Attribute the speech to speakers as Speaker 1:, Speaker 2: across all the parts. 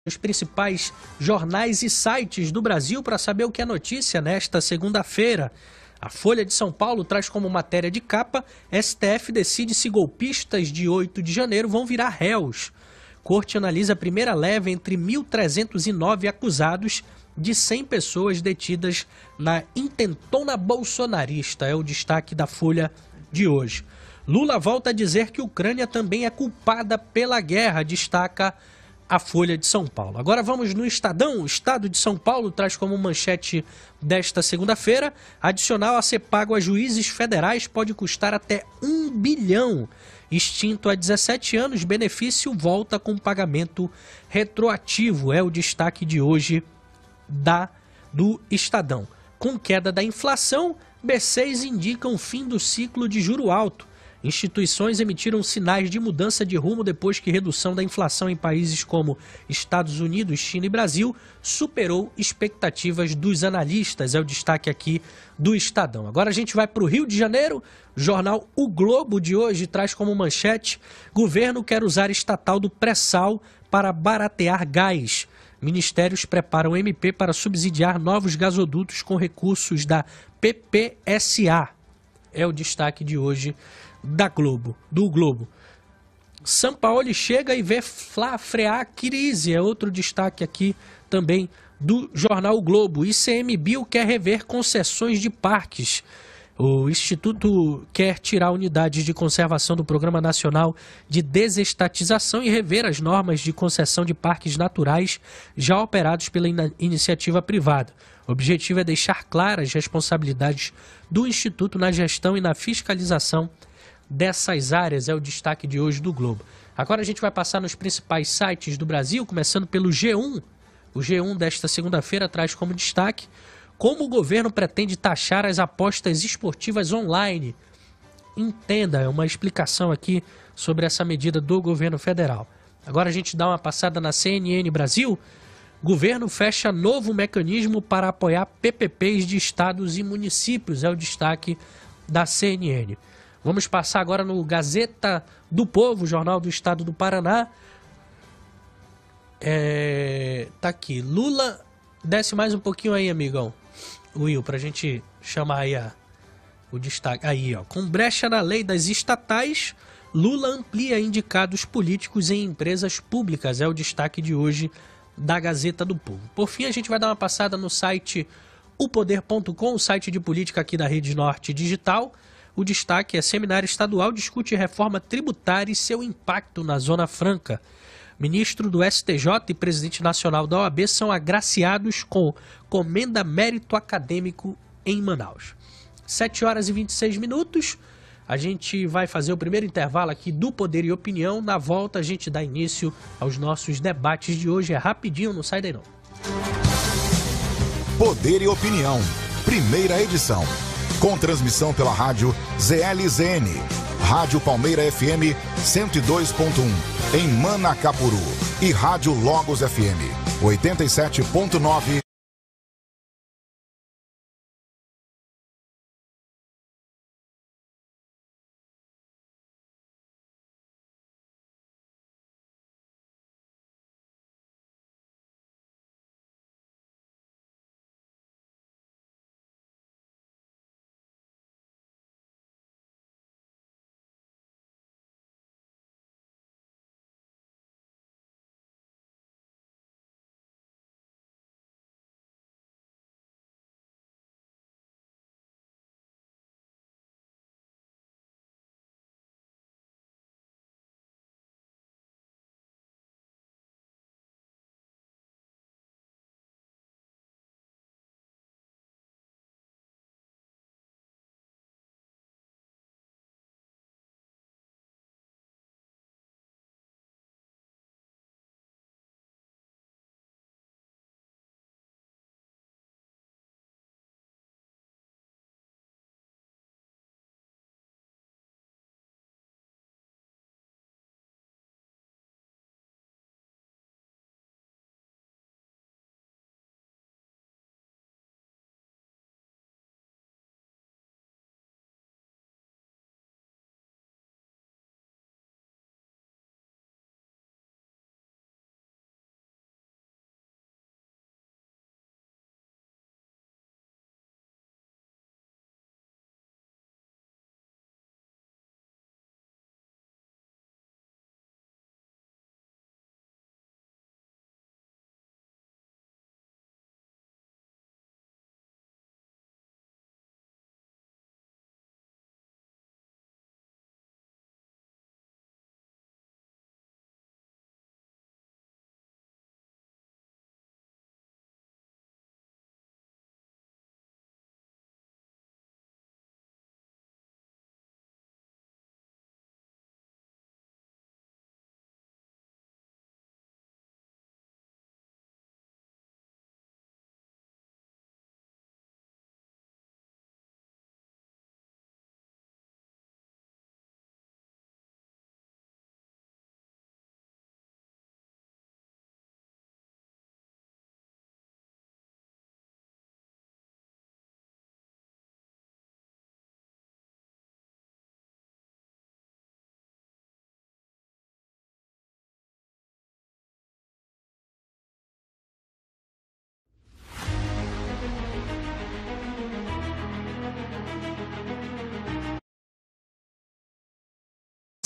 Speaker 1: Os principais jornais e sites do Brasil para saber o que é notícia nesta segunda-feira. A Folha de São Paulo traz como matéria de capa: STF decide se golpistas de 8 de janeiro vão virar réus. Corte analisa a primeira leva entre 1.309 acusados de 100 pessoas detidas na intentona bolsonarista. É o destaque da Folha de hoje. Lula volta a dizer que a Ucrânia também é culpada pela guerra, destaca a Folha de São Paulo. Agora vamos no Estadão. O Estado de São Paulo traz como manchete desta segunda-feira: adicional a ser pago a juízes federais pode custar até 1 bilhão. Extinto há 17 anos, benefício volta com pagamento retroativo. É o destaque de hoje do Estadão. Com queda da inflação, B6 indicam fim do ciclo de juro alto. Instituições emitiram sinais de mudança de rumo depois que redução da inflação em países como Estados Unidos, China e Brasil superou expectativas dos analistas. É o destaque aqui do Estadão. Agora a gente vai para o Rio de Janeiro. O jornal O Globo de hoje traz como manchete: governo quer usar estatal do pré-sal para baratear gás. Ministérios preparam MP para subsidiar novos gasodutos com recursos da PPSA. É o destaque de hoje do Globo. Sampaoli chega e vê frear a crise. É outro destaque aqui também do jornal O Globo. ICMBio quer rever concessões de parques. O Instituto quer tirar unidades de conservação do Programa Nacional de Desestatização e rever as normas de concessão de parques naturais já operados pela iniciativa privada. O objetivo é deixar claras as responsabilidades do Instituto na gestão e na fiscalização dessas áreas. É o destaque de hoje do Globo. Agora a gente vai passar nos principais sites do Brasil, começando pelo G1. O G1 desta segunda-feira traz como destaque: como o governo pretende taxar as apostas esportivas online. Entenda, é uma explicação aqui sobre essa medida do governo federal. Agora a gente dá uma passada na CNN Brasil. Governo fecha novo mecanismo para apoiar PPPs de estados e municípios. É o destaque da CNN. Vamos passar agora no Gazeta do Povo, Jornal do Estado do Paraná. Tá aqui. Lula, desce mais um pouquinho aí, amigão. Will, pra gente chamar aí o destaque. Aí, ó. Com brecha na lei das estatais, Lula amplia indicados políticos em empresas públicas. É o destaque de hoje da Gazeta do Povo. Por fim, a gente vai dar uma passada no site upoder.com, o site de política aqui da Rede Norte Digital. O destaque é: seminário estadual discute reforma tributária e seu impacto na Zona Franca. Ministro do STJ e presidente nacional da OAB são agraciados com comenda mérito acadêmico em Manaus. 7 horas e 26 minutos. A gente vai fazer o primeiro intervalo aqui do Poder e Opinião. Na volta a gente dá início aos nossos debates de hoje. É rapidinho, não sai daí não.
Speaker 2: Poder e Opinião, primeira edição. Com transmissão pela rádio ZLZN, Rádio Palmeira FM 102.1 em Manacapuru e Rádio Logos FM 87.9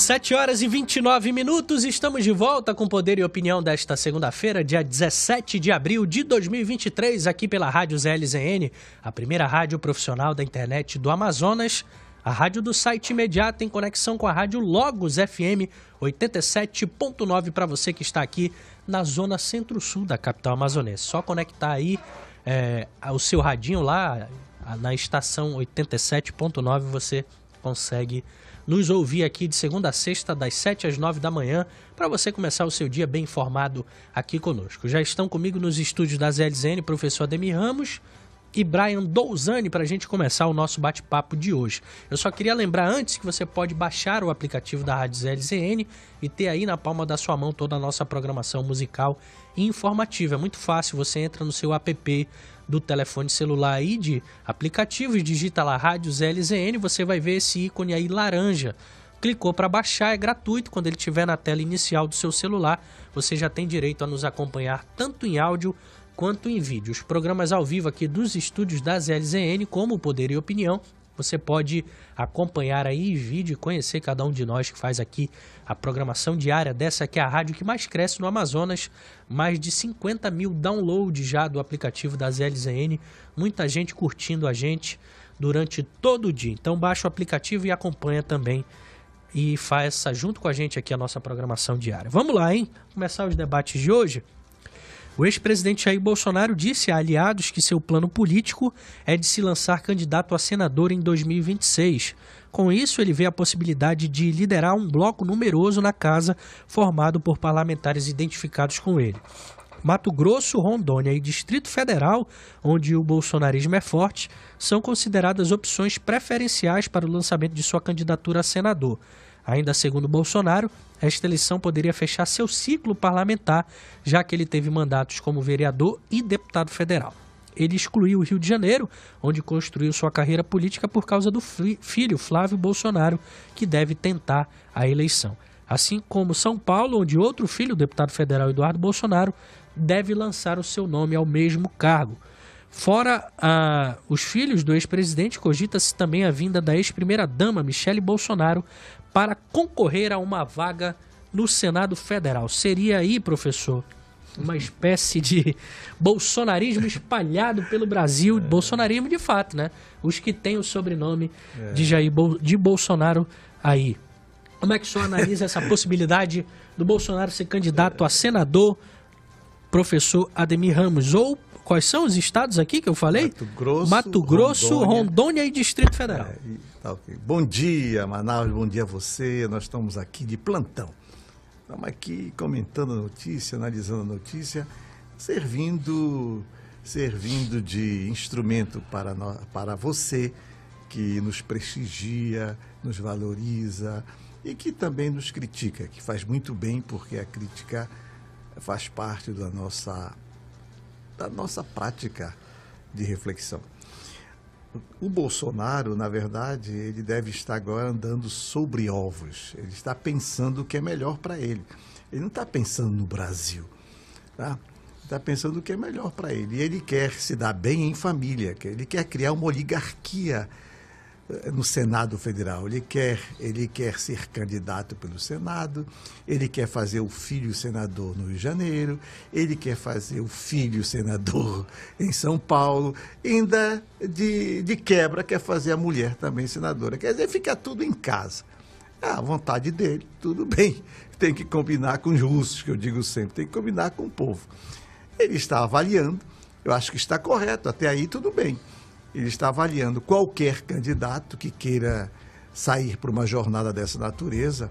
Speaker 1: 7 horas e 29 minutos, estamos de volta com Poder e Opinião desta segunda-feira, dia 17 de abril de 2023, aqui pela Rádio ZLZN, a primeira rádio profissional da internet do Amazonas, a rádio do site imediato em conexão com a rádio Logos FM 87.9 para você que está aqui na zona centro-sul da capital amazonense. Só conectar aí o seu radinho lá na estação 87.9, você consegue nos ouvir aqui de segunda a sexta, das 7 às 9 da manhã, para você começar o seu dia bem informado aqui conosco. Já estão comigo nos estúdios da ZLZN, professor Ademir Ramos e Brian Douzani, para a gente começar o nosso bate-papo de hoje. Eu só queria lembrar antes que você pode baixar o aplicativo da Rádio ZLZN e ter aí na palma da sua mão toda a nossa programação musical e informativa. É muito fácil, você entra no seu app do telefone celular aí de aplicativos, digita lá Rádio ZLZN, você vai ver esse ícone aí laranja. Clicou para baixar, é gratuito, quando ele estiver na tela inicial do seu celular, você já tem direito a nos acompanhar tanto em áudio quanto em vídeo. Os programas ao vivo aqui dos estúdios da ZLZN, como o Poder e Opinião, você pode acompanhar aí em vídeo e conhecer cada um de nós que faz aqui a programação diária dessa que é a rádio que mais cresce no Amazonas. Mais de 50 mil downloads já do aplicativo da ZLZN. Muita gente curtindo a gente durante todo o dia. Então baixa o aplicativo e acompanha também e faça junto com a gente aqui a nossa programação diária. Vamos lá, hein? Começar os debates de hoje. O ex-presidente Jair Bolsonaro disse a aliados que seu plano político é de se lançar candidato a senador em 2026. Com isso, ele vê a possibilidade de liderar um bloco numeroso na casa, formado por parlamentares identificados com ele. Mato Grosso, Rondônia e Distrito Federal, onde o bolsonarismo é forte, são consideradas opções preferenciais para o lançamento de sua candidatura a senador. Ainda segundo Bolsonaro, esta eleição poderia fechar seu ciclo parlamentar, já que ele teve mandatos como vereador e deputado federal. Ele excluiu o Rio de Janeiro, onde construiu sua carreira política por causa do filho Flávio Bolsonaro, que deve tentar a eleição. Assim como São Paulo, onde outro filho, o deputado federal Eduardo Bolsonaro, deve lançar o seu nome ao mesmo cargo. Fora os filhos do ex-presidente, cogita-se também a vinda da ex-primeira-dama Michele Bolsonaro para concorrer a uma vaga no Senado Federal. Seria aí, professor, uma espécie de bolsonarismo espalhado pelo Brasil, bolsonarismo de fato, né? Os que têm o sobrenome de Jair de Bolsonaro aí. Como é que o senhor analisa essa possibilidade do Bolsonaro ser candidato a senador, professor Ademir Ramos? Ou quais são os estados aqui que eu falei? Mato Grosso, Rondônia e Distrito Federal.
Speaker 3: Okay. Bom dia, Manaus, bom dia a você. Nós estamos aqui de plantão. Estamos aqui comentando a notícia, analisando a notícia, servindo de instrumento para você que nos prestigia, nos valoriza e que também nos critica, que faz muito bem, porque a crítica faz parte da nossa prática de reflexão. O Bolsonaro, na verdade, ele deve estar agora andando sobre ovos. Ele está pensando o que é melhor para ele. Ele não está pensando no Brasil, tá? Ele está pensando o que é melhor para ele. E ele quer se dar bem em família, ele quer criar uma oligarquia no Senado Federal. Ele quer ser candidato pelo Senado, ele quer fazer o filho senador no Rio de Janeiro, ele quer fazer o filho senador em São Paulo, ainda de quebra quer fazer a mulher também senadora. Quer dizer, fica tudo em casa. A vontade dele, tudo bem. Tem que combinar com os russos, que eu digo sempre, tem que combinar com o povo. Ele está avaliando, eu acho que está correto, até aí tudo bem. Ele está avaliando qualquer candidato que queira sair para uma jornada dessa natureza,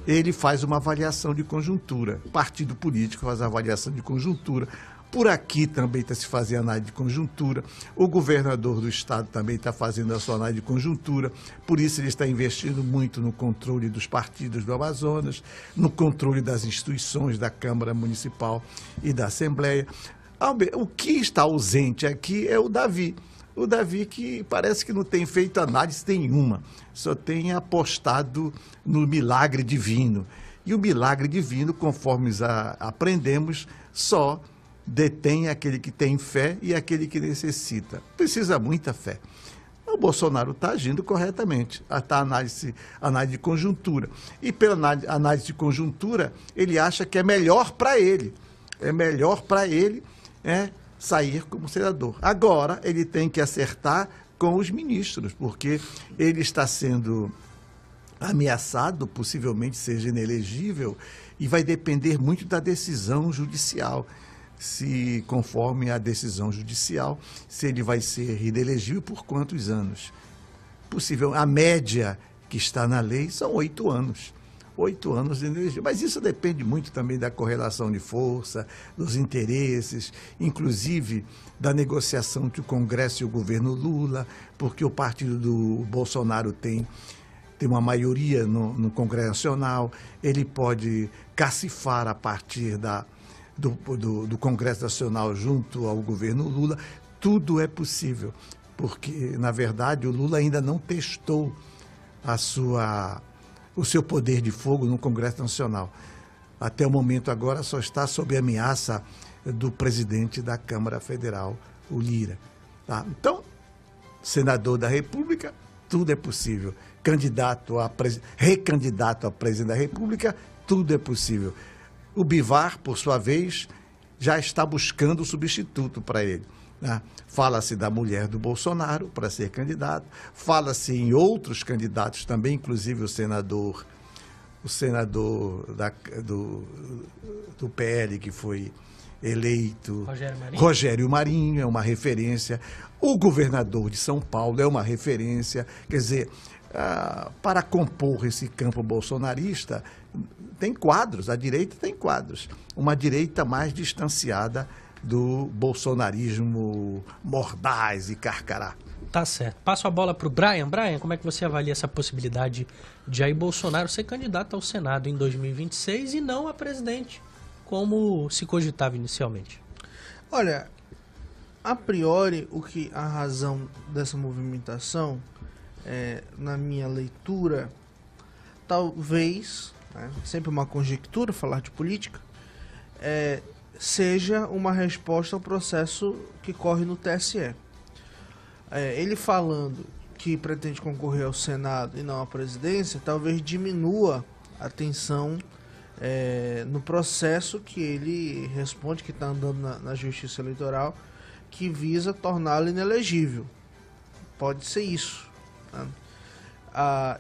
Speaker 3: ele faz uma avaliação de conjuntura. O partido político faz a avaliação de conjuntura. Por aqui também está se fazendo análise de conjuntura. O governador do estado também está fazendo a sua análise de conjuntura. Por isso ele está investindo muito no controle dos partidos do Amazonas, no controle das instituições da Câmara Municipal e da Assembleia. O que está ausente aqui é o Davi. O Davi que parece que não tem feito análise nenhuma, só tem apostado no milagre divino. E o milagre divino, conforme aprendemos, só detém aquele que tem fé e aquele que necessita. Precisa muita fé. o Bolsonaro está agindo corretamente. Está análise de conjuntura. E pela análise de conjuntura, ele acha que é melhor para ele. É melhor para ele sair como senador. Agora, ele tem que acertar com os ministros, porque ele está sendo ameaçado, possivelmente seja inelegível, e vai depender muito da decisão judicial. Se conforme a decisão judicial, se ele vai ser inelegível por quantos anos. Possível, a média que está na lei são 8 anos. 8 anos de inelegível. Mas isso depende muito também da correlação de força, dos interesses, inclusive da negociação entre o Congresso e o governo Lula, porque o partido do Bolsonaro tem uma maioria no Congresso Nacional, ele pode cacifar a partir do Congresso Nacional junto ao governo Lula. Tudo é possível, porque, na verdade, o Lula ainda não testou o seu poder de fogo no Congresso Nacional. Até o momento agora só está sob ameaça do presidente da Câmara Federal, o Lira. Tá? Então, senador da República, tudo é possível. Recandidato a presidente da República, tudo é possível. O Bivar, por sua vez, já está buscando substituto para ele. Né? Fala-se da mulher do Bolsonaro para ser candidato, fala-se em outros candidatos também, inclusive o senador do PL que foi eleito, Rogério Marinho, é uma referência. O governador de São Paulo é uma referência. Quer dizer, para compor esse campo bolsonarista, tem quadros, a direita tem quadros. Uma direita mais distanciada do bolsonarismo mordaz e carcará.
Speaker 1: Tá certo. Passo a bola para o Brian. Brian, como é que você avalia essa possibilidade de Jair Bolsonaro ser candidato ao Senado em 2026 e não a presidente, como se cogitava inicialmente?
Speaker 4: Olha, a priori, a razão dessa movimentação, na minha leitura, talvez, sempre uma conjectura falar de política, seja uma resposta ao processo que corre no TSE. Ele falando que pretende concorrer ao Senado e não à presidência, talvez diminua a tensão no processo que ele responde, que está andando na Justiça Eleitoral, que visa torná-lo inelegível. Pode ser isso. Né?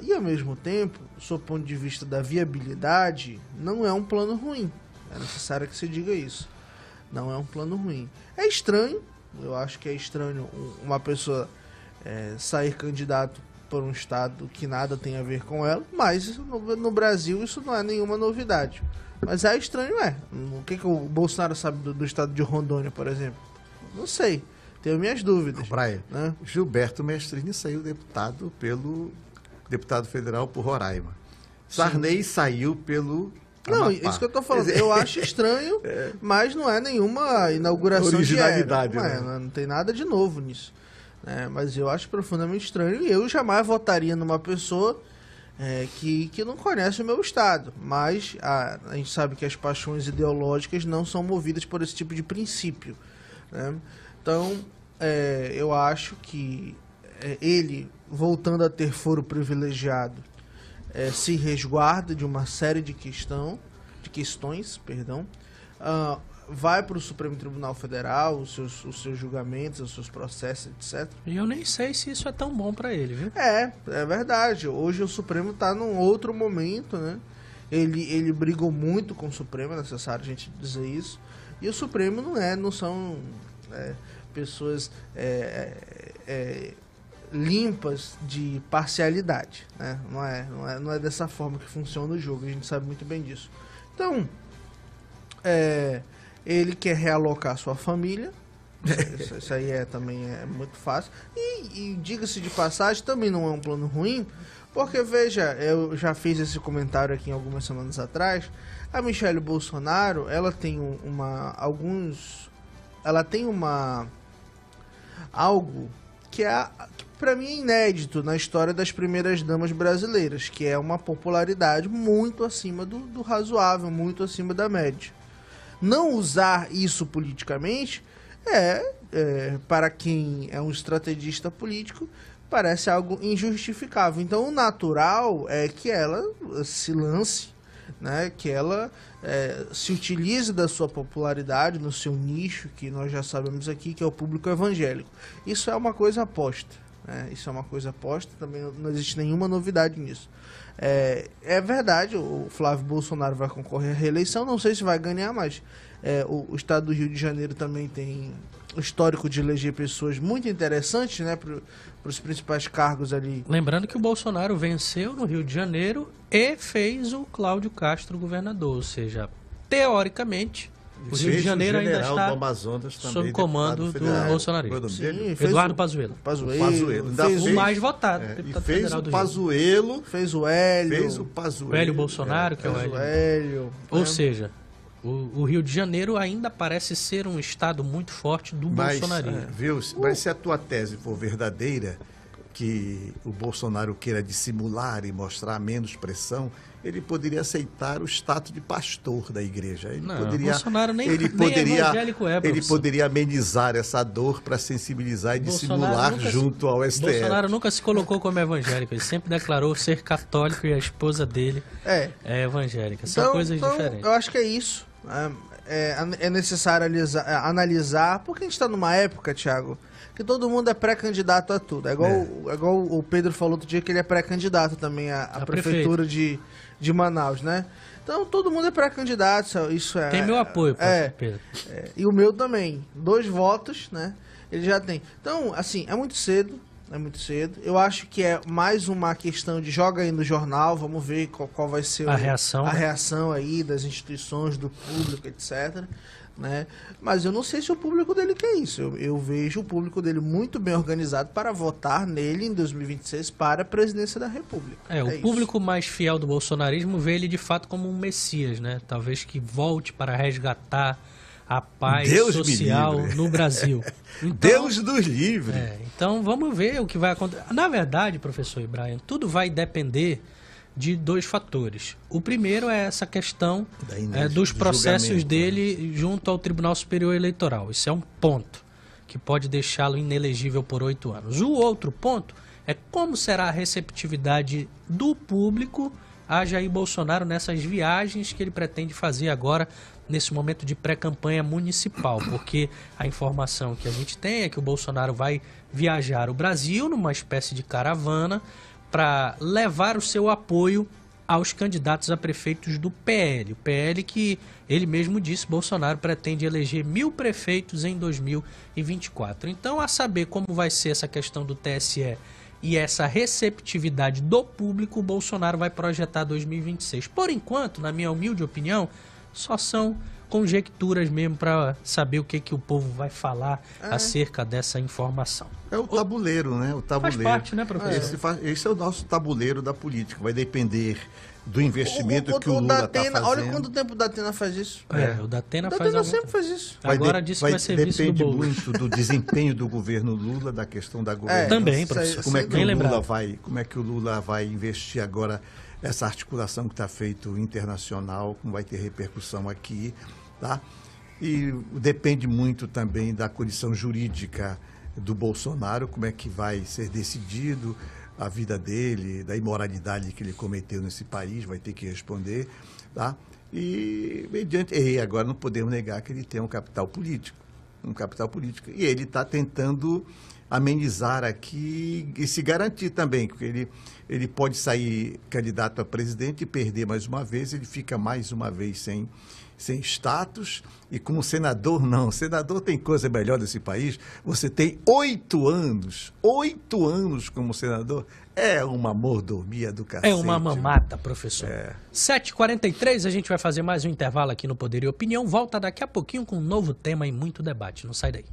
Speaker 4: E ao mesmo tempo, sob o ponto de vista da viabilidade, não é um plano ruim. É necessário que se diga isso. Não é um plano ruim. É estranho, eu acho que é estranho uma pessoa sair candidato por um estado que nada tem a ver com ela, mas no Brasil isso não é nenhuma novidade. Mas é estranho, O que o Bolsonaro sabe do estado de Rondônia, por exemplo? Não sei, tenho minhas dúvidas.
Speaker 3: Praia, né? Gilberto Mestrini saiu deputado federal por Roraima. Sarney saiu pelo
Speaker 4: Não,
Speaker 3: Amapá.
Speaker 4: Isso que eu tô falando. Eu acho estranho, mas não é nenhuma inauguração
Speaker 3: originalidade,
Speaker 4: de era. Não tem nada de novo nisso. Mas eu acho profundamente estranho e eu jamais votaria numa pessoa que não conhece o meu estado. Mas a gente sabe que as paixões ideológicas não são movidas por esse tipo de princípio. Né? Então, eu acho que ele, voltando a ter foro privilegiado, se resguarda de uma série de questões, vai para o Supremo Tribunal Federal, os seus julgamentos, os seus processos, etc.
Speaker 1: E eu nem sei se isso é tão bom para ele, viu?
Speaker 4: É verdade. Hoje o Supremo está num outro momento, né? Ele brigou muito com o Supremo, é necessário a gente dizer isso. E o Supremo não são pessoas limpas de parcialidade, né? Não é dessa forma que funciona o jogo, a gente sabe muito bem disso. Então, ele quer realocar sua família, isso aí também é muito fácil, e diga-se de passagem, também não é um plano ruim, porque veja, eu já fiz esse comentário aqui algumas semanas atrás, a Michelle Bolsonaro, ela tem algo que para mim é inédito na história das primeiras damas brasileiras, que é uma popularidade muito acima do razoável, muito acima da média. Não usar isso politicamente para quem é um estrategista político, parece algo injustificável. Então, o natural é que ela se lance, né, que ela se utilize da sua popularidade no seu nicho, que nós já sabemos aqui, que é o público evangélico. Isso é uma coisa aposta, né? Isso é uma coisa aposta, também não existe nenhuma novidade nisso. É verdade, o Flávio Bolsonaro vai concorrer à reeleição, não sei se vai ganhar, mas o estado do Rio de Janeiro também tem o histórico de eleger pessoas muito interessantes, né, para os principais cargos ali.
Speaker 1: Lembrando que o Bolsonaro venceu no Rio de Janeiro e fez o Cláudio Castro governador, ou seja, teoricamente, o Rio de Janeiro ainda está sob comando do bolsonarismo.
Speaker 3: Sim,
Speaker 1: Eduardo Pazuello.
Speaker 3: Fez
Speaker 1: o mais votado.
Speaker 3: E fez o Pazuello.
Speaker 4: Fez o Hélio.
Speaker 3: Fez o Pazuello.
Speaker 1: O Hélio Bolsonaro, que é o
Speaker 4: Hélio.
Speaker 1: Ou seja, o Rio de Janeiro ainda parece ser um estado muito forte do bolsonarismo.
Speaker 3: Mas se a tua tese for verdadeira, que o Bolsonaro queira dissimular e mostrar menos pressão, ele poderia aceitar o status de pastor da igreja.
Speaker 1: Bolsonaro nem evangélico é, professor.
Speaker 3: Ele poderia amenizar essa dor para sensibilizar e dissimular junto ao STF.
Speaker 1: Bolsonaro nunca se colocou como evangélico, ele sempre declarou ser católico e a esposa dele é evangélica. São coisas diferentes.
Speaker 4: Eu acho que é isso. É necessário analisar, porque a gente está numa época, Thiago, que todo mundo é pré-candidato a tudo. É igual o Pedro falou outro dia, que ele é pré-candidato também à prefeitura de Manaus, né? Então todo mundo é pré-candidato, isso é...
Speaker 1: Tem meu apoio, Pedro.
Speaker 4: E o meu também. 2 votos, né? Ele já tem. Então, assim, é muito cedo. Eu acho que é mais uma questão de joga aí no jornal, vamos ver qual vai ser
Speaker 1: a reação
Speaker 4: aí das instituições, do público, etc. Né? Mas eu não sei se o público dele quer isso. Eu vejo o público dele muito bem organizado para votar nele em 2026 para a presidência da República.
Speaker 1: O público mais fiel do bolsonarismo vê ele de fato como um messias, né? Talvez que volte para resgatar a paz social no Brasil.
Speaker 3: Então, Deus nos livre.
Speaker 1: Então vamos ver o que vai acontecer. Na verdade, professor Ibrahim, tudo vai depender de 2 fatores. O primeiro é essa questão dos processos dele junto ao Tribunal Superior Eleitoral. Isso é um ponto que pode deixá-lo inelegível por 8 anos. O outro ponto é como será a receptividade do público a Jair Bolsonaro nessas viagens que ele pretende fazer agora nesse momento de pré-campanha municipal, porque a informação que a gente tem é que o Bolsonaro vai viajar o Brasil numa espécie de caravana para levar o seu apoio aos candidatos a prefeitos do PL. O PL que ele mesmo disse, Bolsonaro pretende eleger 1000 prefeitos em 2024. Então, a saber como vai ser essa questão do TSE e essa receptividade do público, o Bolsonaro vai projetar 2026. Por enquanto, na minha humilde opinião, só são conjecturas mesmo para saber o que o povo vai falar acerca dessa informação.
Speaker 3: É o tabuleiro, né? O tabuleiro.
Speaker 1: Faz parte, né, professor?
Speaker 3: Esse é o nosso tabuleiro da política. Vai depender do investimento que o Lula está fazendo.
Speaker 4: Olha quanto tempo o Datena faz isso.
Speaker 1: O Datena
Speaker 4: sempre faz isso.
Speaker 1: Agora disse que vai ser vice do Boulos.
Speaker 3: Depende muito do desempenho do governo Lula, da questão da governança.
Speaker 1: Também, professor.
Speaker 3: Como é que o Lula vai investir agora essa articulação que está feita internacional, como vai ter repercussão aqui, tá? E depende muito também da condição jurídica do Bolsonaro, como é que vai ser decidido a vida dele, da imoralidade que ele cometeu nesse país, vai ter que responder, tá? E agora não podemos negar que ele tem um capital político, e ele está tentando amenizar aqui e se garantir também, porque ele pode sair candidato a presidente e perder mais uma vez, ele fica mais uma vez sem status, e como senador não. Senador tem coisa melhor desse país. Você tem 8 anos como senador. É uma mordomia do cacete.
Speaker 1: É uma mamata, professor. 7h43, a gente vai fazer mais um intervalo aqui no Poder e Opinião. Volta daqui a pouquinho com um novo tema e muito debate. Não sai daí.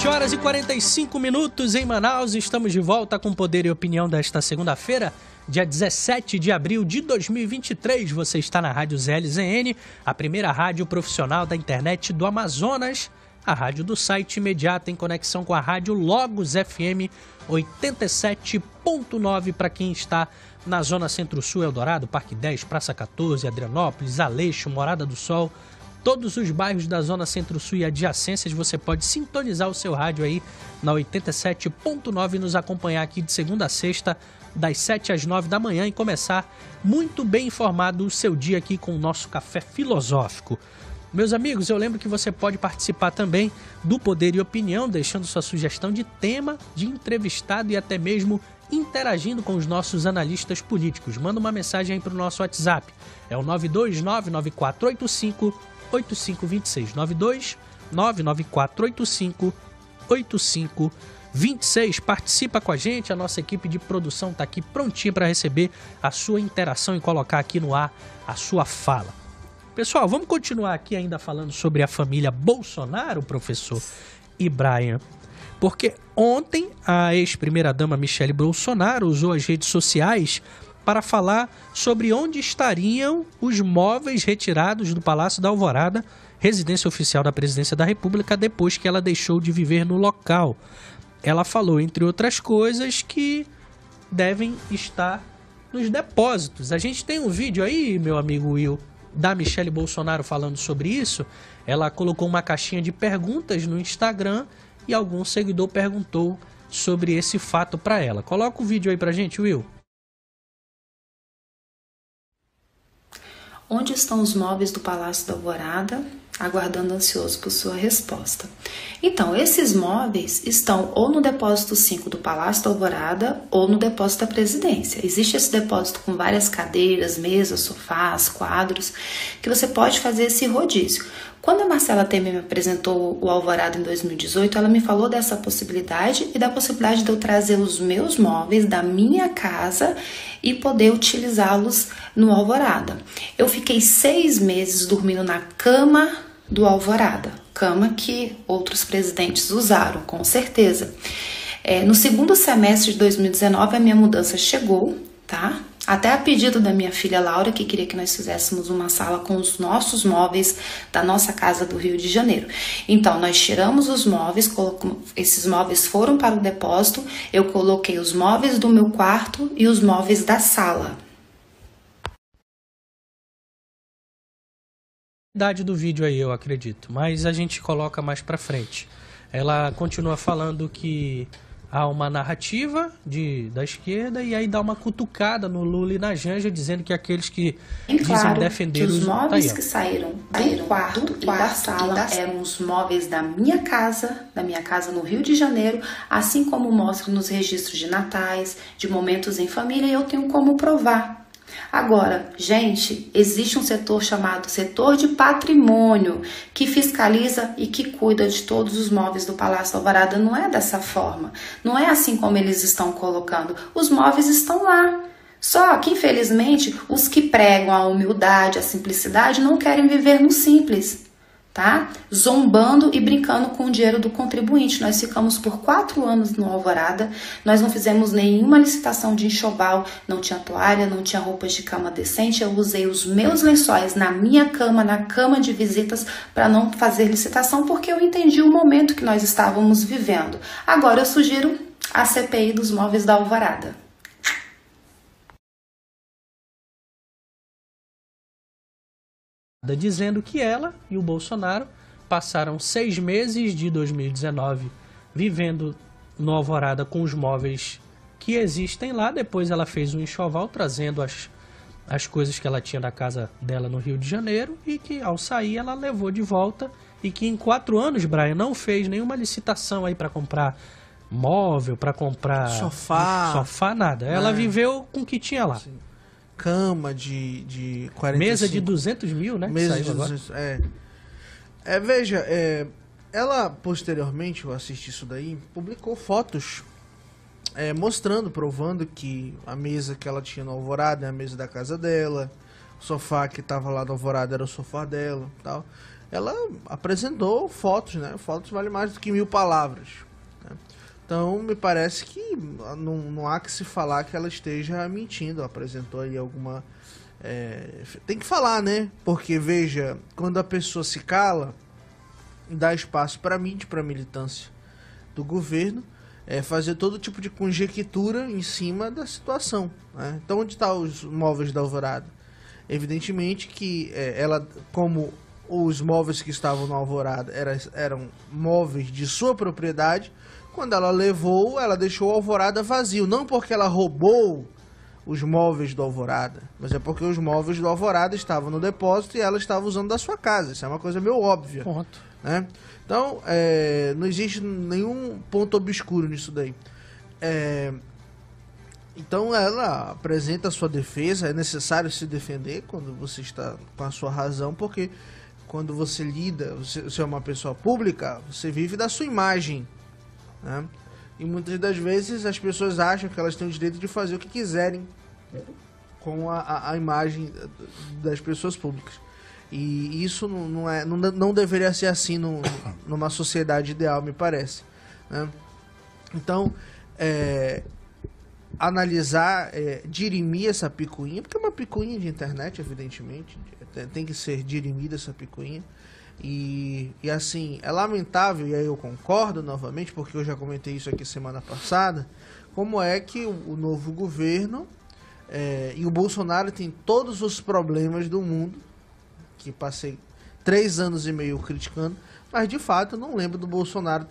Speaker 1: 7 horas e 45 minutos em Manaus. Estamos de volta com Poder e Opinião desta segunda-feira, dia 17 de abril de 2023. Você está na Rádio ZLZN, a primeira rádio profissional da internet do Amazonas, a rádio do site imediata em conexão com a rádio Logos FM 87.9 para quem está na Zona Centro-Sul, Eldorado, Parque 10, Praça 14, Adrianópolis, Aleixo, Morada do Sol. Todos os bairros da Zona Centro-Sul e adjacências, você pode sintonizar o seu rádio aí na 87.9 e nos acompanhar aqui de segunda a sexta, das 7 às 9 da manhã e começar muito bem informado o seu dia aqui com o nosso café filosófico. Meus amigos, eu lembro que você pode participar também do Poder e Opinião, deixando sua sugestão de tema, de entrevistado e até mesmo interagindo com os nossos analistas políticos. Manda uma mensagem aí para o nosso WhatsApp. É o 9299485-8526. 9299485-8526. Participa com a gente, a nossa equipe de produção está aqui prontinha para receber a sua interação e colocar aqui no ar a sua fala. Pessoal, vamos continuar aqui ainda falando sobre a família Bolsonaro, professor e Brian. Porque ontem a ex-primeira-dama Michele Bolsonaro usou as redes sociais para falar sobre onde estariam os móveis retirados do Palácio da Alvorada, residência oficial da Presidência da República, depois que ela deixou de viver no local. Ela falou, entre outras coisas, que devem estar nos depósitos. A gente tem um vídeo aí, meu amigo Will, da Michele Bolsonaro falando sobre isso. Ela colocou uma caixinha de perguntas no Instagram e algum seguidor perguntou sobre esse fato para ela. Coloca o vídeo aí pra gente, Will.
Speaker 5: Onde estão os móveis do Palácio da Alvorada? Aguardando ansioso por sua resposta. Então, esses móveis estão ou no depósito 5 do Palácio da Alvorada ou no depósito da Presidência. Existe esse depósito com várias cadeiras, mesas, sofás, quadros, que você pode fazer esse rodízio. Quando a Marcela Temer me apresentou o Alvorada em 2018, ela me falou dessa possibilidade e da possibilidade de eu trazer os meus móveis da minha casa e poder utilizá-los no Alvorada. Eu fiquei 6 meses dormindo na cama do Alvorada, cama que outros presidentes usaram, com certeza. No segundo semestre de 2019, a minha mudança chegou, tá? Até a pedido da minha filha Laura, que queria que nós fizéssemos uma sala com os nossos móveis da nossa casa do Rio de Janeiro. Então, nós tiramos os móveis, esses móveis foram para o depósito, eu coloquei os móveis do meu quarto e os móveis da sala.
Speaker 1: Idade do vídeo aí, eu acredito, mas a gente coloca mais pra frente. Ela continua falando que há uma narrativa da esquerda e aí dá uma cutucada no Lula e na Janja, dizendo que aqueles que dizem defender
Speaker 5: os móveis que saíram do quarto e da sala eram os móveis da minha casa no Rio de Janeiro, assim como mostra nos registros de natais, de momentos em família, e eu tenho como provar. Agora, gente, existe um setor chamado setor de patrimônio que fiscaliza e que cuida de todos os móveis do Palácio da Alvorada. Não é dessa forma, não é assim como eles estão colocando. Os móveis estão lá. Só que, infelizmente, os que pregam a humildade, a simplicidade, não querem viver no simples, tá? Zombando e brincando com o dinheiro do contribuinte. Nós ficamos por 4 anos no Alvorada, nós não fizemos nenhuma licitação de enxoval, não tinha toalha, não tinha roupas de cama decente, eu usei os meus lençóis na minha cama, na cama de visitas, para não fazer licitação, porque eu entendi o momento que nós estávamos vivendo. Agora eu sugiro a CPI dos móveis da Alvorada.
Speaker 1: Dizendo que ela e o Bolsonaro passaram 6 meses de 2019 vivendo no Alvorada com os móveis que existem lá. Depois ela fez um enxoval trazendo as coisas que ela tinha da casa dela no Rio de Janeiro e que ao sair ela levou de volta e que em 4 anos, Brian, não fez nenhuma licitação aí para comprar móvel, para comprar sofá, nada. Ela viveu com o que tinha lá. Sim.
Speaker 4: Cama de 45...
Speaker 1: Mesa de 200 mil, né?
Speaker 4: Mesa de 200, veja, ela posteriormente, eu assisti isso daí, publicou fotos provando que a mesa que ela tinha no Alvorada é a mesa da casa dela, o sofá que estava lá no Alvorada era o sofá dela, tal. ela apresentou fotos, né? Fotos valem mais do que 1000 palavras. Né? Então, me parece que não há que se falar que ela esteja mentindo. Ela apresentou aí alguma... tem que falar, né? Porque, veja, quando a pessoa se cala, dá espaço para a mídia, para a militância do governo, fazer todo tipo de conjectura em cima da situação. Né? Então, onde estão os móveis da Alvorada? Evidentemente que ela, como os móveis que estavam na Alvorada eram móveis de sua propriedade, quando ela levou, ela deixou a Alvorada vazio. Não porque ela roubou os móveis do Alvorada, mas é porque os móveis do Alvorada estavam no depósito e ela estava usando da sua casa. Isso é uma coisa meio óbvia.
Speaker 1: Ponto.
Speaker 4: Né? Então, não existe nenhum ponto obscuro nisso daí. Então, ela apresenta a sua defesa. É necessário se defender quando você está com a sua razão, porque quando você lida, você é uma pessoa pública, você vive da sua imagem. Né? E muitas das vezes as pessoas acham que elas têm o direito de fazer o que quiserem com a imagem das pessoas públicas. E isso não deveria ser assim numa sociedade ideal, me parece. Né? Então, analisar, dirimir essa picuinha, porque é uma picuinha de internet, evidentemente, tem que ser dirimida essa picuinha. E assim, é lamentável, e aí eu concordo novamente, porque eu já comentei isso aqui semana passada, como é que o novo governo e o Bolsonaro tem todos os problemas do mundo, que passei 3 anos e meio criticando, mas de fato eu não lembro do Bolsonaro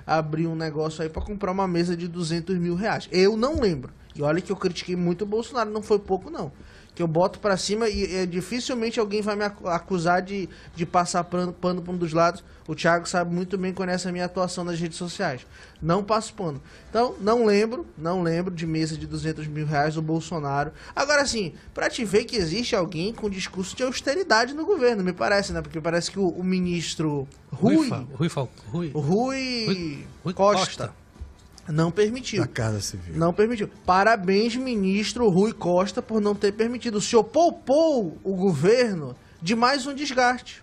Speaker 4: abrir um negócio aí para comprar uma mesa de 200 mil reais. Eu não lembro. E olha que eu critiquei muito o Bolsonaro, não foi pouco não. Que eu boto pra cima e dificilmente alguém vai me acusar de passar pano pra um dos lados. O Thiago sabe muito bem, conhece a minha atuação nas redes sociais. Não passo pano. Então, não lembro de mesa de 200 mil reais do Bolsonaro. Agora, assim, pra te ver que existe alguém com discurso de austeridade no governo, me parece, né? Porque parece que o ministro Rui Costa não permitiu.
Speaker 3: Da Casa Civil.
Speaker 4: Não permitiu. Parabéns, ministro Rui Costa, por não ter permitido. O senhor poupou o governo de mais um desgaste.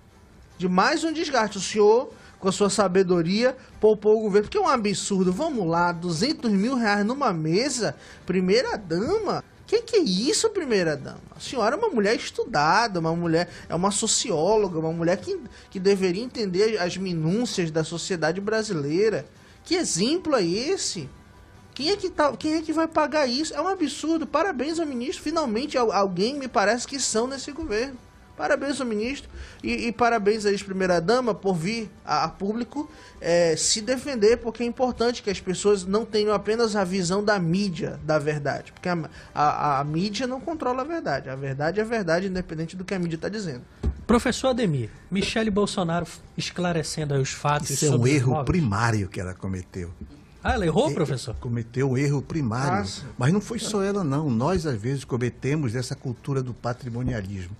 Speaker 4: O senhor, com a sua sabedoria, poupou o governo. Porque é um absurdo. Vamos lá, 200 mil reais numa mesa? Primeira dama? Que é isso, primeira dama? A senhora é uma mulher estudada, é uma socióloga, uma mulher que deveria entender as minúcias da sociedade brasileira. Que exemplo é esse? Quem é que vai pagar isso? É um absurdo. Parabéns ao ministro. Finalmente alguém me parece que são nesse governo. Parabéns ao ministro e parabéns à ex-primeira-dama por vir a público se defender, porque é importante que as pessoas não tenham apenas a visão da mídia da verdade. Porque a mídia não controla a verdade. A verdade é a verdade, independente do que a mídia está dizendo.
Speaker 1: Professor Ademir, Michele Bolsonaro esclarecendo aí os fatos.
Speaker 3: Isso é um erro primário que ela cometeu.
Speaker 1: Ah, ela errou, professor?
Speaker 3: Cometeu um erro primário. Nossa. Mas não foi só ela, não. Nós, às vezes, cometemos essa cultura do patrimonialismo.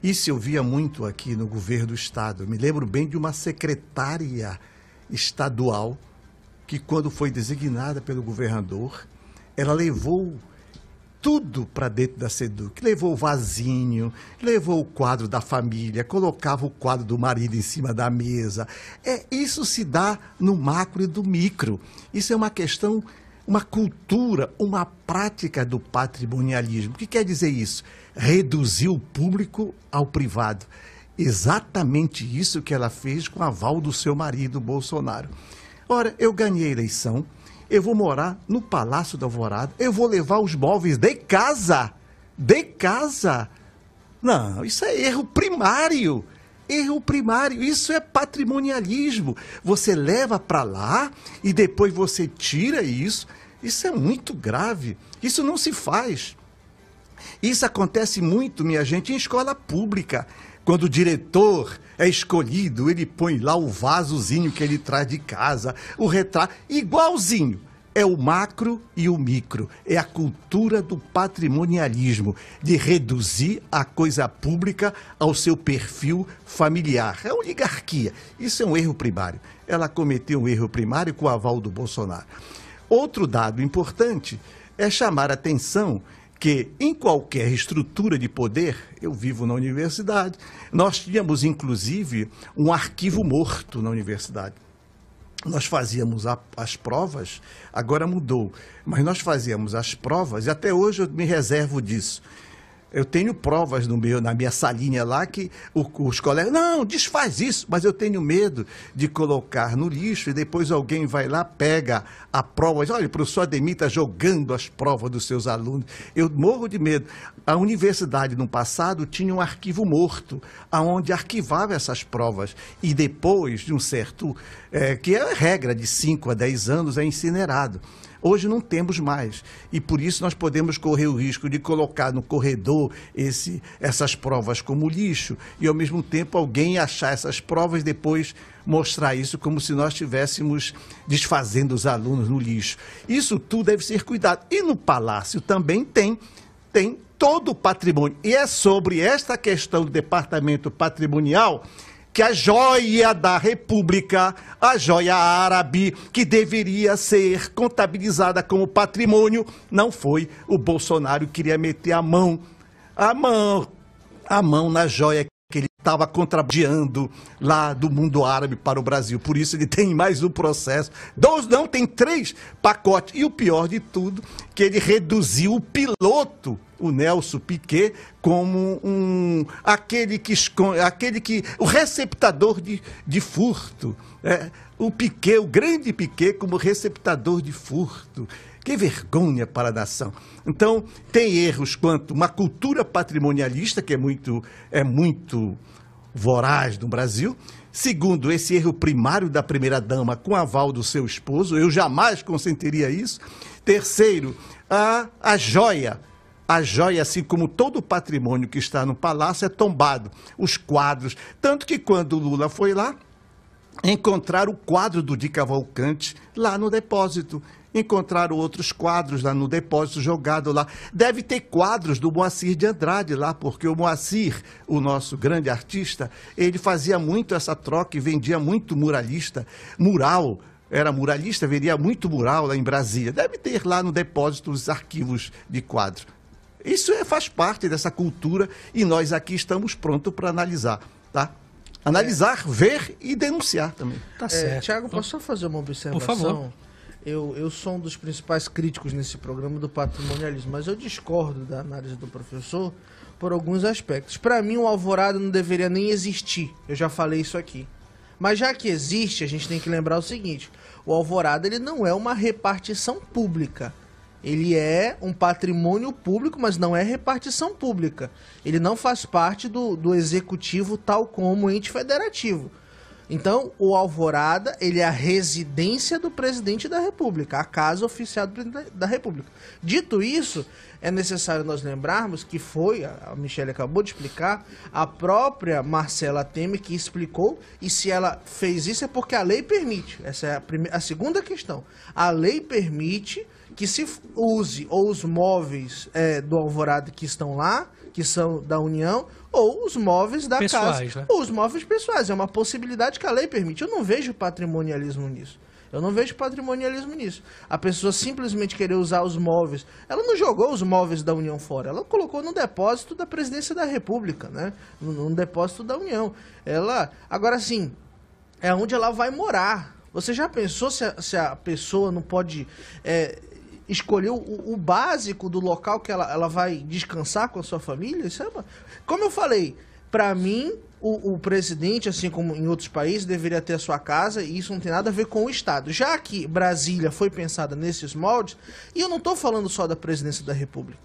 Speaker 3: Isso eu via muito aqui no governo do Estado. Eu me lembro bem de uma secretária estadual que, quando foi designada pelo governador, ela levou tudo para dentro da SEDUC. Levou o vasinho, levou o quadro da família, colocava o quadro do marido em cima da mesa. Isso se dá no macro e do micro. Isso é uma questão, uma cultura, uma prática do patrimonialismo. O que quer dizer isso? Reduzir o público ao privado. Exatamente isso que ela fez com o aval do seu marido, Bolsonaro. Ora, eu ganhei a eleição, eu vou morar no Palácio da Alvorada, eu vou levar os móveis de casa. De casa. Não, isso é erro primário. Erro primário, isso é patrimonialismo. Você leva para lá e depois você tira isso. Isso é muito grave. Isso não se faz. Isso acontece muito, minha gente, em escola pública. Quando o diretor é escolhido, ele põe lá o vasozinho que ele traz de casa, o retrato, igualzinho. É o macro e o micro. É a cultura do patrimonialismo, de reduzir a coisa pública ao seu perfil familiar. É oligarquia. Isso é um erro primário. Ela cometeu um erro primário com o aval do Bolsonaro. Outro dado importante é chamar a atenção que em qualquer estrutura de poder, eu vivo na universidade, nós tínhamos inclusive um arquivo morto na universidade. Nós fazíamos as provas, agora mudou, mas nós fazíamos as provas e até hoje eu me reservo disso. Eu tenho provas na minha salinha lá que os colegas, não, desfaz isso, mas eu tenho medo de colocar no lixo e depois alguém vai lá, pega a prova, olha, o professor Ademir está jogando as provas dos seus alunos. Eu morro de medo. A universidade, no passado, tinha um arquivo morto, onde arquivava essas provas. E depois de um certo, que é a regra de 5 a 10 anos, é incinerado. Hoje não temos mais, e por isso nós podemos correr o risco de colocar no corredor essas provas como lixo, e ao mesmo tempo alguém achar essas provas e depois mostrar isso como se nós estivéssemos desfazendo os alunos no lixo. Isso tudo deve ser cuidado. E no Palácio também tem todo o patrimônio, e é sobre esta questão do departamento patrimonial que a joia da República, a joia árabe, que deveria ser contabilizada como patrimônio, não foi. O Bolsonaro queria meter a mão na joia que ele estava contrabandeando lá do mundo árabe para o Brasil. Por isso ele tem mais um processo. Tem 3 pacotes. E o pior de tudo, que ele reduziu o piloto, o Nelson Piquet, como o receptador de furto. O grande Piquet como receptador de furto. Que vergonha para a nação. Então, tem erros quanto uma cultura patrimonialista, que é muito voraz no Brasil. Segundo, esse erro primário da primeira-dama com aval do seu esposo. Eu jamais consentiria isso. Terceiro, a joia. A joia, assim como todo o patrimônio que está no palácio, é tombado. Os quadros. Tanto que quando o Lula foi lá, encontraram o quadro do Di Cavalcanti lá no depósito. Encontraram outros quadros lá no depósito, jogado lá. Deve ter quadros do Moacir de Andrade lá, porque o Moacir, o nosso grande artista, ele fazia muito essa troca e vendia muito mural. Era muralista, vendia muito mural lá em Brasília. Deve ter lá no depósito os arquivos de quadros. Isso faz parte dessa cultura e nós aqui estamos prontos para analisar, tá? Analisar, ver e denunciar também.
Speaker 4: Tá certo. Tiago, posso só fazer uma observação?
Speaker 1: Por favor.
Speaker 4: Eu sou um dos principais críticos nesse programa do patrimonialismo, mas eu discordo da análise do professor por alguns aspectos. Para mim, o Alvorada não deveria nem existir. Eu já falei isso aqui. Mas já que existe, a gente tem que lembrar o seguinte. O Alvorada ele não é uma repartição pública. Ele é um patrimônio público, mas não é repartição pública. Ele não faz parte do executivo tal como ente federativo. Então, o Alvorada, ele é a residência do presidente da República, a casa oficial da República. Dito isso, é necessário nós lembrarmos que foi, a Michele acabou de explicar, a própria Marcela Temer que explicou, e se ela fez isso é porque a lei permite. Essa é a segunda questão. A lei permite que se use ou os móveis do Alvorada que estão lá, que são da União, ou os móveis da casa, né? Ou os móveis pessoais. É uma possibilidade que a lei permite. Eu não vejo patrimonialismo nisso. A pessoa simplesmente querer usar os móveis. Ela não jogou os móveis da União fora. Ela colocou no depósito da Presidência da República, né? No depósito da União. Agora sim, é onde ela vai morar. Você já pensou se a pessoa não pode escolher o básico do local que ela vai descansar com a sua família? Como eu falei, para mim, o presidente, assim como em outros países, deveria ter a sua casa, e isso não tem nada a ver com o Estado. Já que Brasília foi pensada nesses moldes, e eu não estou falando só da Presidência da República.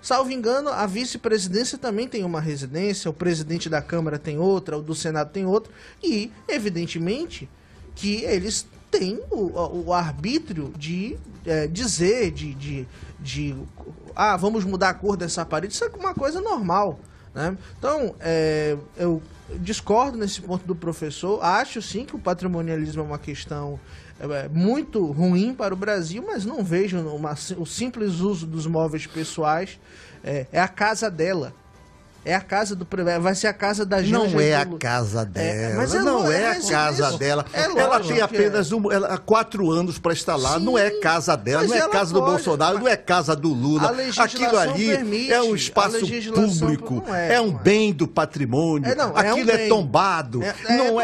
Speaker 4: Salvo engano, a vice-presidência também tem uma residência, o presidente da Câmara tem outra, o do Senado tem outra, e, evidentemente, que eles têm o arbítrio de dizer, vamos mudar a cor dessa parede. Isso é uma coisa normal, né? Então, eu discordo nesse ponto do professor. Acho sim que o patrimonialismo é uma questão muito ruim para o Brasil, mas não vejo o simples uso dos móveis pessoais. É a casa dela. É a casa do vai ser a casa da Janja.
Speaker 3: Não é a
Speaker 4: Lula.
Speaker 3: casa dela.
Speaker 4: Mas
Speaker 3: Não é a casa dela. Ela tem apenas 4 anos para estar lá.
Speaker 4: Sim,
Speaker 3: não é casa dela,
Speaker 4: mas
Speaker 3: não é
Speaker 4: ela
Speaker 3: casa do
Speaker 4: pode,
Speaker 3: Bolsonaro, não é casa do Lula.
Speaker 4: A legislação
Speaker 3: Aquilo ali
Speaker 4: permite,
Speaker 3: é um
Speaker 4: a
Speaker 3: espaço
Speaker 4: legislação
Speaker 3: público,
Speaker 4: não
Speaker 3: é um bem do patrimônio. Aquilo é tombado.
Speaker 4: Tombado.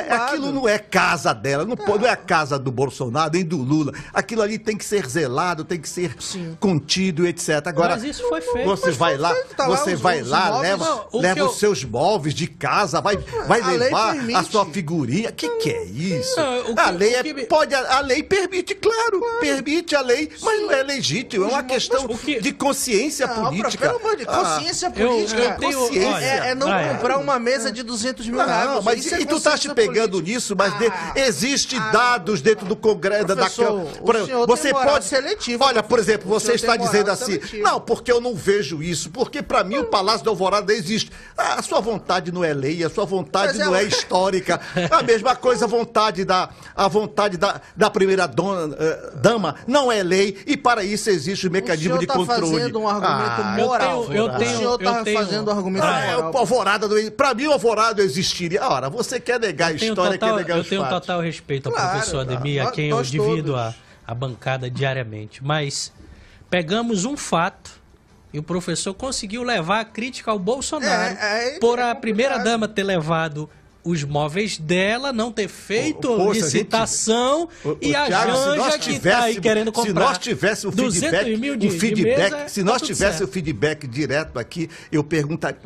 Speaker 3: Aquilo não é casa dela, não é a casa do Bolsonaro, nem do Lula. Aquilo ali tem que ser zelado, tem que ser contido, etc. Agora,
Speaker 1: mas isso foi feito.
Speaker 3: você vai lá, leva os seus móveis de casa, vai levar a sua figurinha. Que é isso? A lei permite, claro, permite a lei, mas não é legítimo, é uma questão de consciência política.
Speaker 4: Pelo amor de Deus, consciência política. É não comprar uma mesa de 200 mil reais.
Speaker 3: Não, mas e tu tá te pegando nisso, mas existe dados dentro do Congresso, da Câmara. Você pode
Speaker 4: seletivo.
Speaker 3: Olha, por exemplo, você está dizendo assim, não, porque eu não vejo isso, porque para mim o Palácio da Alvorada existe. A sua vontade não é lei, a sua vontade não é histórica. A mesma coisa, a vontade da primeira dama não é lei, e para isso existe o mecanismo de controle.
Speaker 4: O senhor está fazendo um argumento moral. O senhor está fazendo um argumento moral.
Speaker 3: Alvorada, para mim o Alvorada existiria. Ora, você quer negar a história, quer negar os fatos.
Speaker 1: Eu tenho total respeito ao professor Ademir, a quem eu divido a bancada diariamente, mas pegamos um fato e o professor conseguiu levar a crítica ao Bolsonaro por a primeira-dama ter levado os móveis dela, não ter feito licitação, e a Janja que está aí querendo comprar.
Speaker 3: Se nós tivéssemos o feedback direto aqui, eu perguntaria,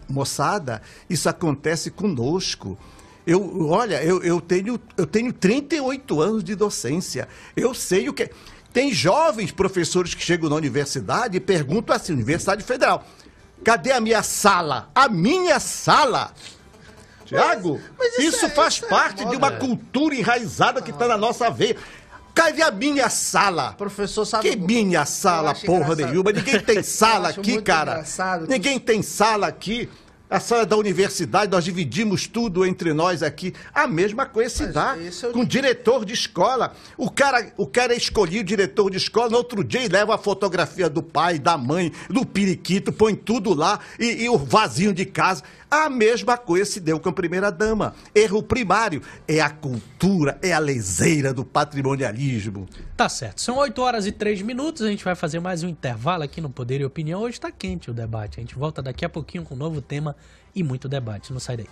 Speaker 3: moçada, isso acontece conosco. Eu tenho 38 anos de docência. Eu sei o que... Tem jovens professores que chegam na universidade e perguntam assim, Universidade Federal, cadê a minha sala? A minha sala? Tiago, isso faz parte de uma cultura enraizada que está na nossa veia. Cadê a minha sala?
Speaker 4: Professor, sabe...
Speaker 3: Que minha sala, porra nenhuma? Ninguém tem sala aqui, cara. Ninguém tem sala aqui. A sala da universidade, nós dividimos tudo entre nós aqui. A mesma coisa se dá com diretor de escola. O cara é escolhido diretor de escola, no outro dia ele leva a fotografia do pai, da mãe, do periquito, põe tudo lá e o vasinho de casa. A mesma coisa se deu com a primeira-dama. Erro primário é a cultura, é a leseira do patrimonialismo.
Speaker 1: Tá certo. São 8h03. A gente vai fazer mais um intervalo aqui no Poder e Opinião. Hoje está quente o debate. A gente volta daqui a pouquinho com um novo tema e muito debate. Não sai daí.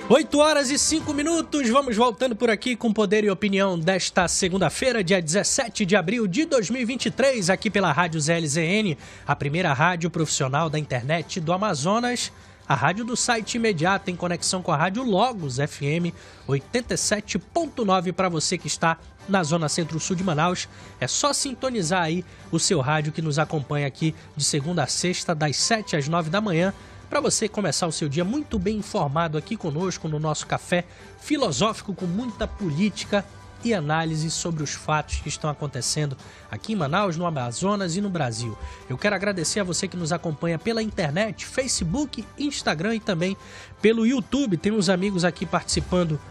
Speaker 1: 8h05, vamos voltando por aqui com Poder e Opinião desta segunda-feira, dia 17 de abril de 2023, aqui pela Rádio ZLZN, a primeira rádio profissional da internet do Amazonas, a rádio do site imediato em conexão com a Rádio Logos FM 87.9 para você que está na zona centro-sul de Manaus. É só sintonizar aí o seu rádio que nos acompanha aqui de segunda a sexta, das 7 às 9 da manhã, para você começar o seu dia muito bem informado aqui conosco no nosso café filosófico com muita política e análise sobre os fatos que estão acontecendo aqui em Manaus, no Amazonas e no Brasil. Eu quero agradecer a você que nos acompanha pela internet, Facebook, Instagram e também pelo YouTube. Tem uns amigos aqui participando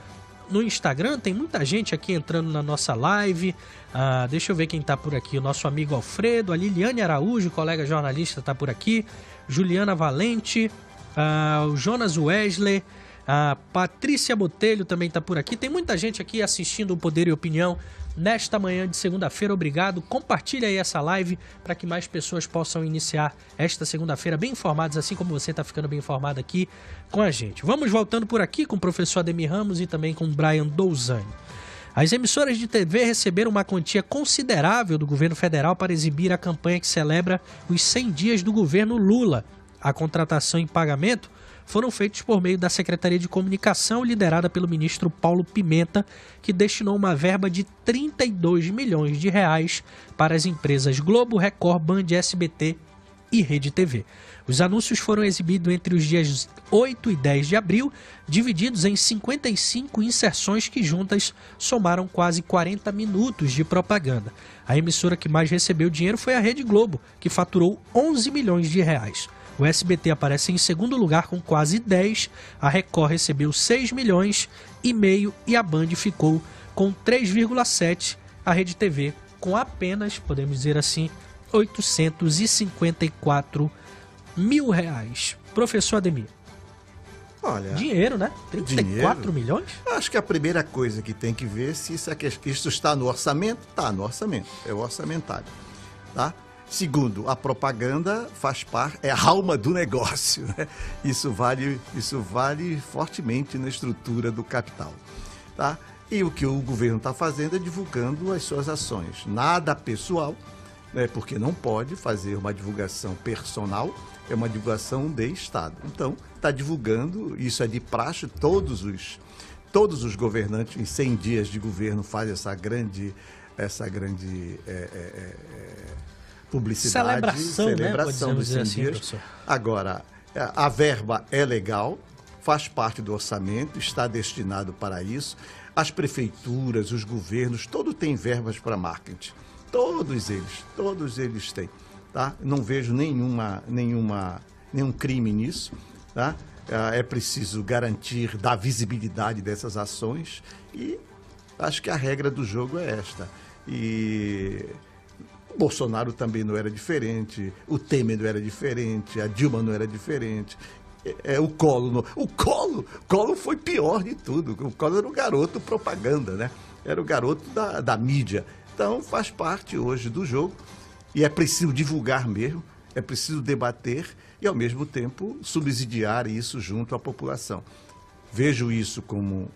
Speaker 1: no Instagram, tem muita gente aqui entrando na nossa live. Deixa eu ver quem está por aqui. O nosso amigo Alfredo, a Liliane Araújo, colega jornalista, está por aqui. Juliana Valente, o Jonas Wesley, a Patrícia Botelho também está por aqui. Tem muita gente aqui assistindo o Poder e Opinião nesta manhã de segunda-feira. Obrigado. Compartilha aí essa live para que mais pessoas possam iniciar esta segunda-feira bem informadas, assim como você está ficando bem informado aqui com a gente. Vamos voltando por aqui com o professor Ademir Ramos e também com o Brian Douzani. As emissoras de TV receberam uma quantia considerável do governo federal para exibir a campanha que celebra os 100 dias do governo Lula. A contratação e pagamento foram feitos por meio da Secretaria de Comunicação, liderada pelo ministro Paulo Pimenta, que destinou uma verba de 32 milhões de reais para as empresas Globo, Record, Band, SBT e Rede TV. Os anúncios foram exibidos entre os dias 8 e 10 de abril, divididos em 55 inserções que juntas somaram quase 40 minutos de propaganda. A emissora que mais recebeu dinheiro foi a Rede Globo, que faturou 11 milhões de reais. O SBT aparece em segundo lugar com quase 10, a Record recebeu 6 milhões e meio e a Band ficou com 3,7, a Rede TV com apenas, podemos dizer assim, 854 mil reais. Professor Ademir.
Speaker 3: Olha,
Speaker 1: dinheiro, né? 34
Speaker 3: dinheiro.
Speaker 1: Milhões?
Speaker 3: Acho que a primeira coisa que tem que ver se isso está no orçamento. Está no orçamento, é o orçamentário, tá? Segundo, a propaganda faz parte, é a alma do negócio, né? Isso vale fortemente na estrutura do capital, tá? E o que o governo está fazendo é divulgando as suas ações. Nada pessoal, né? Porque não pode fazer uma divulgação personal, é uma divulgação de Estado. Então, está divulgando, isso é de praxe, todos os governantes em 100 dias de governo fazem essa grande publicidade, celebração, né? Dos 100 dias. Professor. Agora, a verba é legal, faz parte do orçamento, está destinado para isso. As prefeituras, os governos, todos têm verbas para marketing. Todos eles têm. Tá? Não vejo nenhum crime nisso. Tá? É preciso garantir, dar visibilidade dessas ações e acho que a regra do jogo é esta. E o Bolsonaro também não era diferente, o Temer não era diferente, a Dilma não era diferente. O Collor foi pior de tudo. O Collor era o garoto propaganda, né? Era o garoto da mídia. Então faz parte hoje do jogo e é preciso divulgar mesmo, é preciso debater e ao mesmo tempo subsidiar isso junto à população. Vejo isso como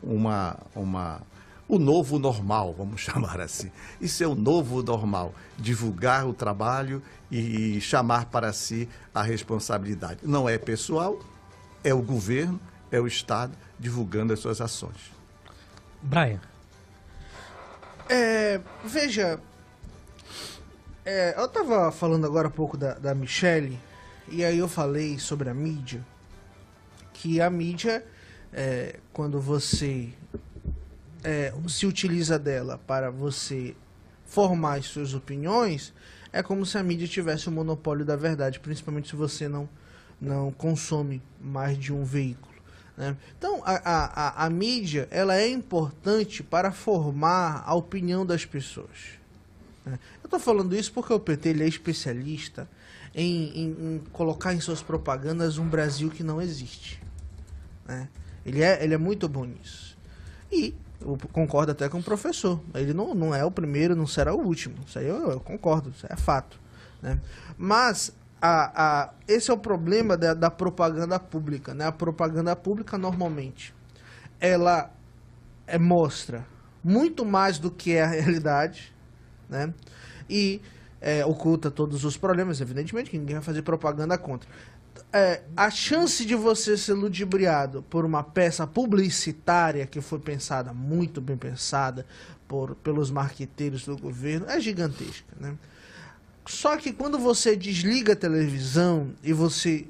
Speaker 3: o novo normal, vamos chamar assim. Isso é o novo normal, divulgar o trabalho e chamar para si a responsabilidade. Não é pessoal, é o governo, é o Estado divulgando as suas ações.
Speaker 1: Brian.
Speaker 4: Veja, eu estava falando agora há pouco da Michele, e aí eu falei sobre a mídia, que a mídia, quando você se utiliza dela para você formar as suas opiniões, é como se a mídia tivesse o monopólio da verdade, principalmente se você não consome mais de um veículo, né? Então, a mídia, ela é importante para formar a opinião das pessoas, né? Eu estou falando isso porque o PT ele é especialista em colocar em suas propagandas um Brasil que não existe, né? Ele é muito bom nisso. E eu concordo até com o professor. Ele não é o primeiro, não será o último. Isso aí eu concordo, isso é fato, né? Mas esse é o problema da propaganda pública, né? A propaganda pública, normalmente, ela mostra muito mais do que é a realidade, né? E oculta todos os problemas, evidentemente, que ninguém vai fazer propaganda contra. A chance de você ser ludibriado por uma peça publicitária que foi pensada, muito bem pensada, pelos marqueteiros do governo, é gigantesca, né? Só que quando você desliga a televisão e você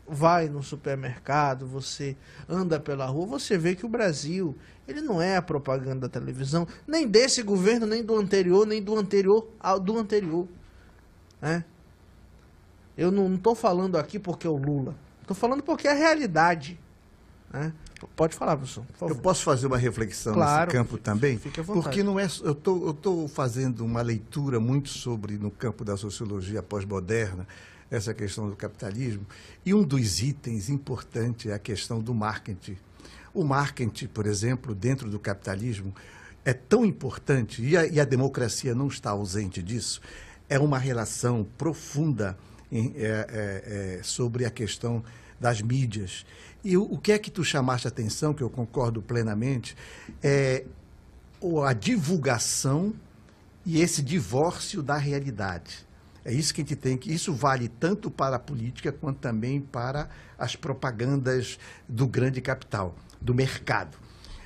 Speaker 4: vai no supermercado, você anda pela rua, você vê que o Brasil, ele não é a propaganda da televisão, nem desse governo, nem do anterior, nem do anterior ao do anterior, né? Eu não estou falando aqui porque é o Lula, estou falando porque é a realidade, né? Pode falar, professor, por favor.
Speaker 3: Eu posso fazer uma reflexão nesse campo também?
Speaker 4: Fique à vontade.
Speaker 3: Porque não é, eu estou fazendo uma leitura muito sobre, no campo da sociologia pós-moderna, essa questão do capitalismo, e um dos itens importantes é a questão do marketing. O marketing, por exemplo, dentro do capitalismo, é tão importante, e a democracia não está ausente disso, é uma relação profunda sobre a questão das mídias. E o que é que tu chamaste a atenção, que eu concordo plenamente, é a divulgação e esse divórcio da realidade. É isso que a gente tem que... Isso vale tanto para a política quanto também para as propagandas do grande capital, do mercado.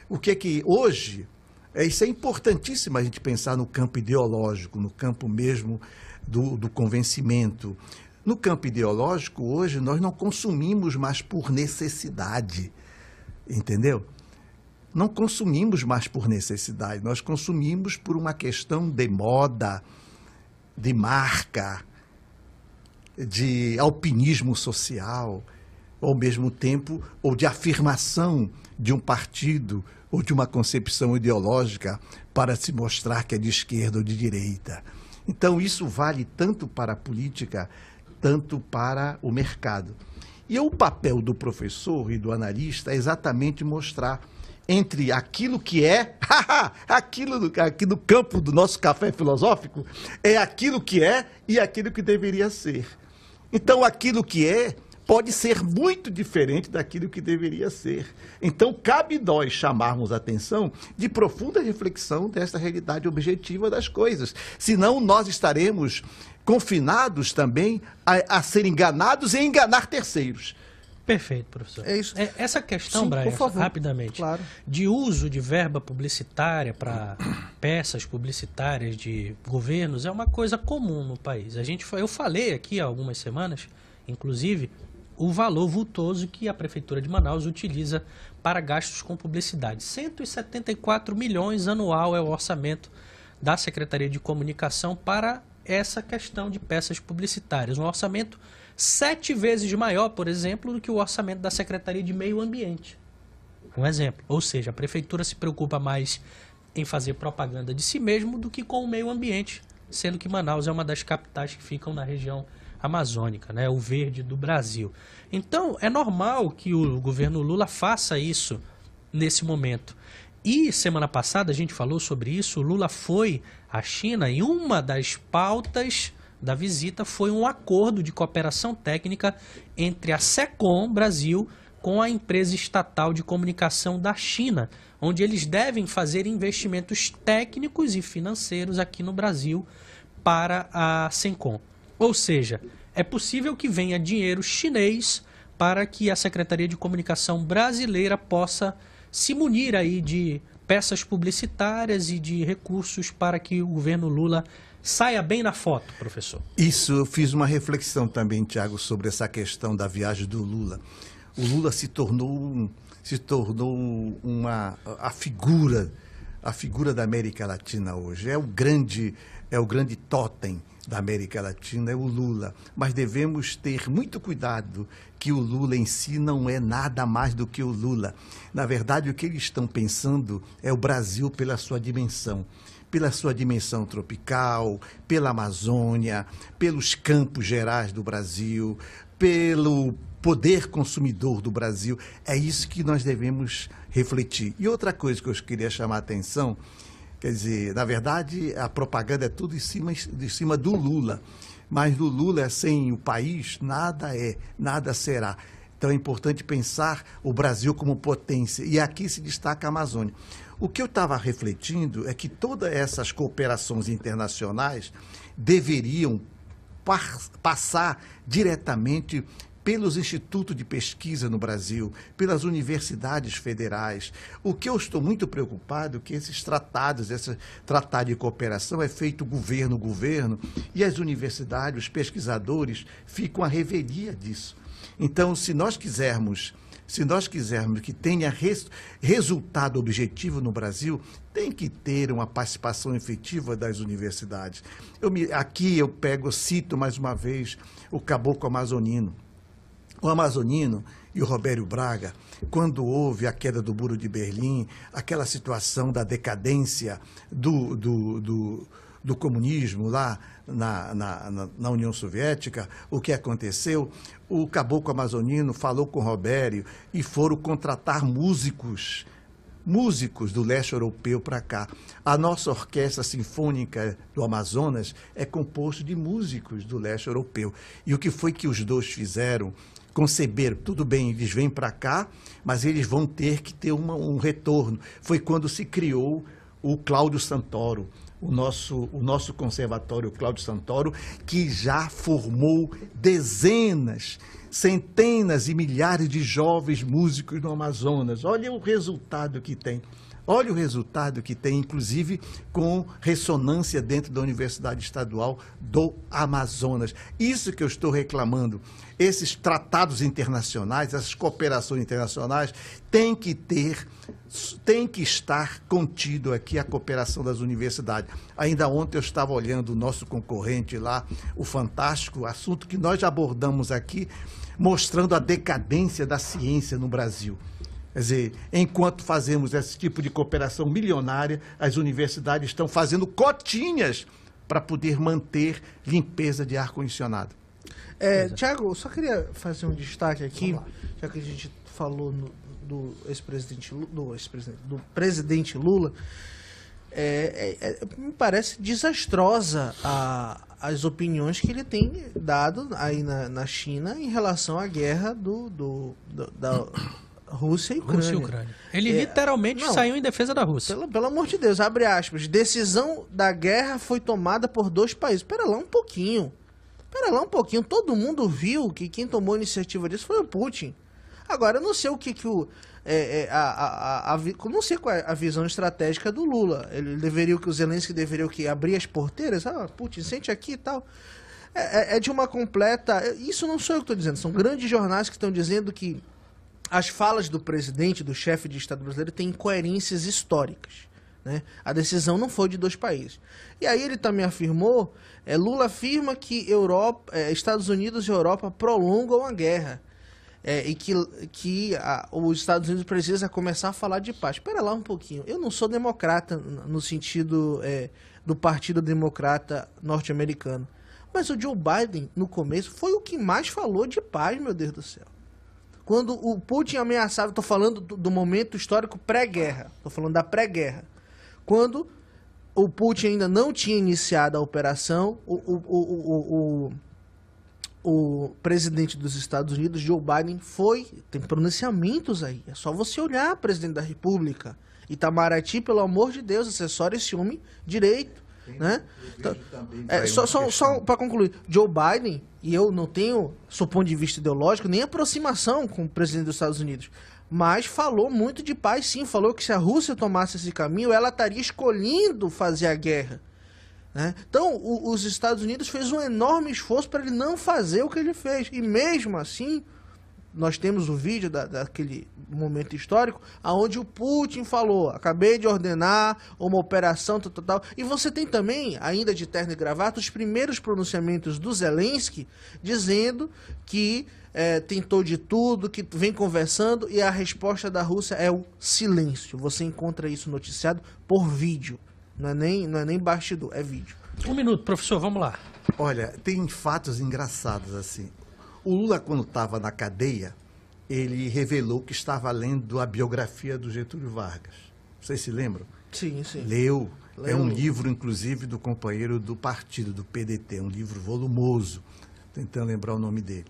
Speaker 3: O que é que hoje... Isso é importantíssimo a gente pensar no campo ideológico, no campo mesmo do convencimento. No campo ideológico, hoje, nós não consumimos mais por necessidade, entendeu? Não consumimos mais por necessidade, nós consumimos por uma questão de moda, de marca, de alpinismo social, ao mesmo tempo, ou de afirmação de um partido ou de uma concepção ideológica para se mostrar que é de esquerda ou de direita. Então, isso vale tanto para a política, tanto para o mercado. E o papel do professor e do analista é exatamente mostrar entre aquilo que é, aquilo aqui no campo do nosso café filosófico, é aquilo que é e aquilo que deveria ser. Então, aquilo que é pode ser muito diferente daquilo que deveria ser. Então, cabe nós chamarmos a atenção de profunda reflexão dessa realidade objetiva das coisas. Senão, nós estaremos confinados também a ser enganados e enganar terceiros.
Speaker 1: Perfeito, professor.
Speaker 4: É isso.
Speaker 1: Essa questão,
Speaker 4: Sim,
Speaker 1: Brian,
Speaker 4: por favor.
Speaker 1: rapidamente,
Speaker 4: Claro.
Speaker 1: de uso de verba publicitária para peças publicitárias de governos é uma coisa comum no país. Eu falei aqui há algumas semanas, inclusive, o valor vultoso que a Prefeitura de Manaus utiliza para gastos com publicidade. 174 milhões anual é o orçamento da Secretaria de Comunicação para essa questão de peças publicitárias. Um orçamento 7 vezes maior, por exemplo, do que o orçamento da Secretaria de Meio Ambiente. Um exemplo. Ou seja, a Prefeitura se preocupa mais em fazer propaganda de si mesmo do que com o meio ambiente, sendo que Manaus é uma das capitais que ficam na região amazônica, né? O verde do Brasil. Então, é normal que o governo Lula faça isso nesse momento. E semana passada a gente falou sobre isso, o Lula foi à China e uma das pautas da visita foi um acordo de cooperação técnica entre a Secom Brasil com a empresa estatal de comunicação da China, onde eles devem fazer investimentos técnicos e financeiros aqui no Brasil para a Secom. Ou seja, é possível que venha dinheiro chinês para que a Secretaria de Comunicação brasileira possa se munir aí de peças publicitárias e de recursos para que o governo Lula saia bem na foto, professor.
Speaker 3: Isso, eu fiz uma reflexão também, Tiago, sobre essa questão da viagem do Lula. O Lula se tornou a figura da América Latina hoje. É o grande tótem da América Latina, é o Lula. Mas devemos ter muito cuidado que o Lula em si não é nada mais do que o Lula. Na verdade, o que eles estão pensando é o Brasil pela sua dimensão tropical, pela Amazônia, pelos campos gerais do Brasil, pelo poder consumidor do Brasil. É isso que nós devemos refletir. E outra coisa que eu queria chamar a atenção, quer dizer, na verdade, a propaganda é tudo de cima do Lula. Mas do Lula, sem o país, nada será. Então é importante pensar o Brasil como potência, e aqui se destaca a Amazônia. O que eu estava refletindo é que todas essas cooperações internacionais deveriam passar diretamente pelos institutos de pesquisa no Brasil, pelas universidades federais. O que eu estou muito preocupado é que esses tratados, esse tratado de cooperação é feito governo, e as universidades, os pesquisadores, ficam à revelia disso. Então, se nós quisermos que tenha resultado objetivo no Brasil, tem que ter uma participação efetiva das universidades. Aqui eu cito mais uma vez o Caboclo Amazonino. O Amazonino e o Robério Braga, quando houve a queda do Muro de Berlim, aquela situação da decadência do comunismo lá na União Soviética, o que aconteceu? O Caboclo Amazonino falou com o Robério e foram contratar músicos do leste europeu para cá. A nossa orquestra sinfônica do Amazonas é composta de músicos do leste europeu. E o que foi que os dois fizeram? Conceberam, tudo bem, eles vêm para cá, mas eles vão ter que ter um retorno. Foi quando se criou o Cláudio Santoro, o nosso conservatório Cláudio Santoro, que já formou dezenas, centenas e milhares de jovens músicos no Amazonas. Olha o resultado que tem. Olha o resultado que tem, inclusive com ressonância dentro da Universidade Estadual do Amazonas. Isso que eu estou reclamando. Esses tratados internacionais, essas cooperações internacionais, tem que estar contido aqui a cooperação das universidades. Ainda ontem eu estava olhando o nosso concorrente lá, o Fantástico, assunto que nós já abordamos aqui, mostrando a decadência da ciência no Brasil. Quer dizer, enquanto fazemos esse tipo de cooperação milionária, as universidades estão fazendo cotinhas para poder manter limpeza de ar-condicionado.
Speaker 4: Tiago, eu só queria fazer um destaque aqui, já que a gente falou do presidente Lula. Me parece desastrosa as opiniões que ele tem dado aí na China em relação à guerra da Rússia e Ucrânia.
Speaker 1: Ele literalmente saiu em defesa da Rússia.
Speaker 4: Pelo amor de Deus, abre aspas. Decisão da guerra foi tomada por 2 países. Espera lá um pouquinho. Todo mundo viu que quem tomou a iniciativa disso foi o Putin. Agora, eu não sei o que não sei qual é a visão estratégica do Lula. O Zelensky deveria abrir as porteiras? Putin, sente aqui e tal. É de uma completa... Isso não sou eu que estou dizendo. São grandes jornais que estão dizendo que as falas do presidente, do chefe de Estado brasileiro, têm incoerências históricas, né? A decisão não foi de 2 países. E aí ele também afirmou, Lula afirma que Estados Unidos e Europa prolongam a guerra, e que os Estados Unidos precisam começar a falar de paz. Espera lá um pouquinho. Eu não sou democrata no sentido do Partido Democrata norte-americano, mas o Joe Biden, no começo, foi o que mais falou de paz, meu Deus do céu. Quando o Putin ameaçava, estou falando do momento histórico pré-guerra, estou falando da pré-guerra. Quando o Putin ainda não tinha iniciado a operação, o presidente dos Estados Unidos, Joe Biden, tem pronunciamentos aí. É só você olhar, presidente da República. Itamaraty, pelo amor de Deus, acessório esse homem direito. Né? Então, só para concluir, Joe Biden, e eu não tenho, do ponto de vista ideológico, nem aproximação com o presidente dos Estados Unidos, mas falou muito de paz, sim. Falou que se a Rússia tomasse esse caminho, ela estaria escolhendo fazer a guerra, né? Então, os Estados Unidos fez um enorme esforço para ele não fazer o que ele fez, e mesmo assim, nós temos o vídeo daquele momento histórico, onde o Putin falou, acabei de ordenar uma operação, tal. E você tem também, ainda de terno e gravata, os primeiros pronunciamentos do Zelensky, dizendo que tentou de tudo, que vem conversando, e a resposta da Rússia é o silêncio. Você encontra isso noticiado por vídeo, não é nem bastidor, é vídeo.
Speaker 1: 1 minuto, professor, vamos lá.
Speaker 3: Olha, tem fatos engraçados assim. O Lula, quando estava na cadeia, ele revelou que estava lendo a biografia do Getúlio Vargas. Vocês se lembram?
Speaker 4: Sim, sim.
Speaker 3: Leu. É um livro, inclusive, do companheiro do partido, do PDT. Um livro volumoso, tentando lembrar o nome dele.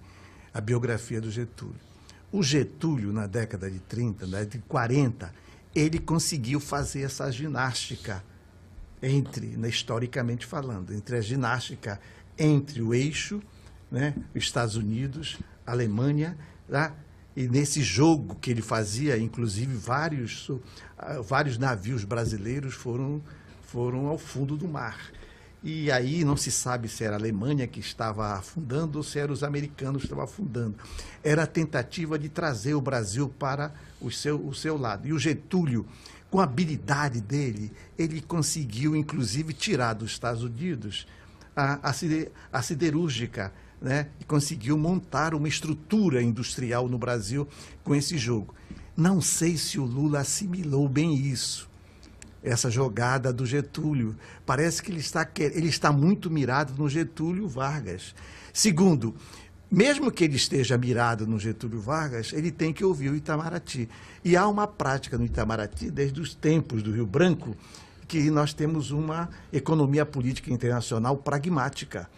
Speaker 3: A biografia do Getúlio. O Getúlio, na década de 30, na década de 40, ele conseguiu fazer essa ginástica historicamente falando, entre a ginástica entre o eixo, né, Estados Unidos, Alemanha, tá? E nesse jogo que ele fazia, inclusive vários navios brasileiros foram ao fundo do mar. E aí não se sabe se era a Alemanha que estava afundando ou se eram os americanos que estavam afundando. Era a tentativa de trazer o Brasil para o seu lado. E o Getúlio, com a habilidade dele, ele conseguiu, inclusive, tirar dos Estados Unidos a siderúrgica, né? E conseguiu montar uma estrutura industrial no Brasil com esse jogo. Não sei se o Lula assimilou bem isso, essa jogada do Getúlio. Parece que ele está muito mirado no Getúlio Vargas. Segundo, mesmo que ele esteja mirado no Getúlio Vargas, ele tem que ouvir o Itamaraty. E há uma prática no Itamaraty, desde os tempos do Rio Branco, que nós temos uma economia política internacional pragmática.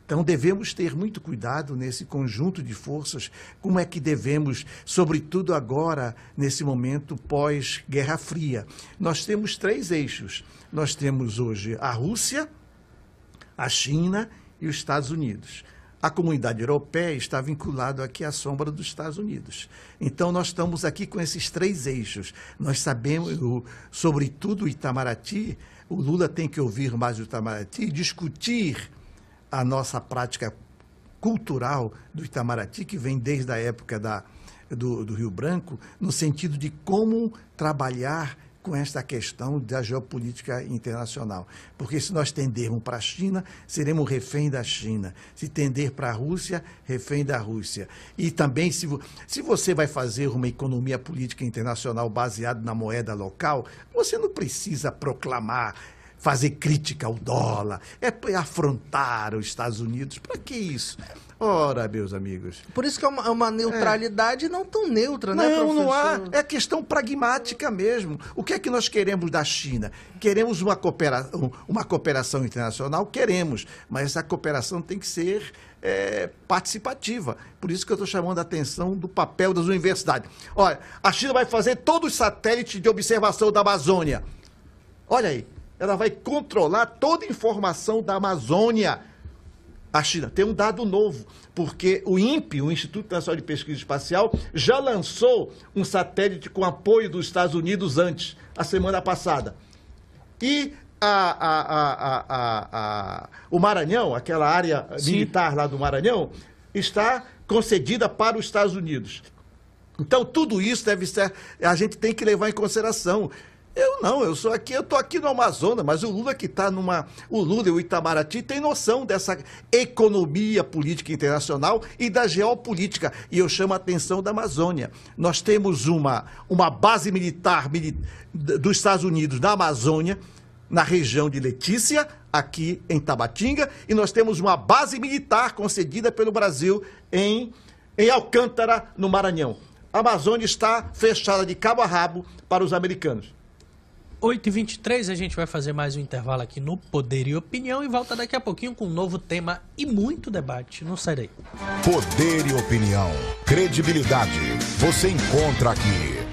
Speaker 3: Então, devemos ter muito cuidado nesse conjunto de forças, como é que devemos, sobretudo agora, nesse momento pós-Guerra Fria. Nós temos 3 eixos. Nós temos hoje a Rússia, a China e os Estados Unidos. A comunidade europeia está vinculada aqui à sombra dos Estados Unidos. Então, nós estamos aqui com esses 3 eixos. Nós sabemos, sobretudo o Itamaraty, o Lula tem que ouvir mais o Itamaraty e discutir a nossa prática cultural do Itamaraty, que vem desde a época do Rio Branco, no sentido de como trabalhar com esta questão da geopolítica internacional. Porque se nós tendermos para a China, seremos refém da China. Se tender para a Rússia, refém da Rússia. E também, se você vai fazer uma economia política internacional baseada na moeda local, você não precisa proclamar, fazer crítica ao dólar, é afrontar os Estados Unidos. Para que isso? Ora, meus amigos.
Speaker 4: Por isso que é uma neutralidade não tão neutra, né, professor?
Speaker 3: Não há. É questão pragmática mesmo. O que é que nós queremos da China? Queremos uma cooperação internacional? Queremos, mas essa cooperação tem que ser participativa. Por isso que eu estou chamando a atenção do papel das universidades. Olha, a China vai fazer todos os satélites de observação da Amazônia. Olha aí. Ela vai controlar toda a informação da Amazônia. A China tem um dado novo, porque o INPE, o Instituto Nacional de Pesquisa Espacial, já lançou um satélite com apoio dos Estados Unidos antes, a semana passada. E o Maranhão, aquela área militar lá do Maranhão, está concedida para os Estados Unidos. Então, tudo isso a gente tem que levar em consideração. Eu estou aqui no Amazonas, mas o Lula que está o Lula e o Itamaraty têm noção dessa economia política internacional e da geopolítica. E eu chamo a atenção da Amazônia. Nós temos uma base militar dos Estados Unidos na Amazônia, na região de Letícia, aqui em Tabatinga, e nós temos uma base militar concedida pelo Brasil em Alcântara, no Maranhão. A Amazônia está fechada de cabo a rabo para os americanos.
Speaker 1: 8h23, a gente vai fazer mais um intervalo aqui no Poder e Opinião e volta daqui a pouquinho com um novo tema e muito debate. Não sai daí.
Speaker 2: Poder e Opinião. Credibilidade. Você encontra aqui.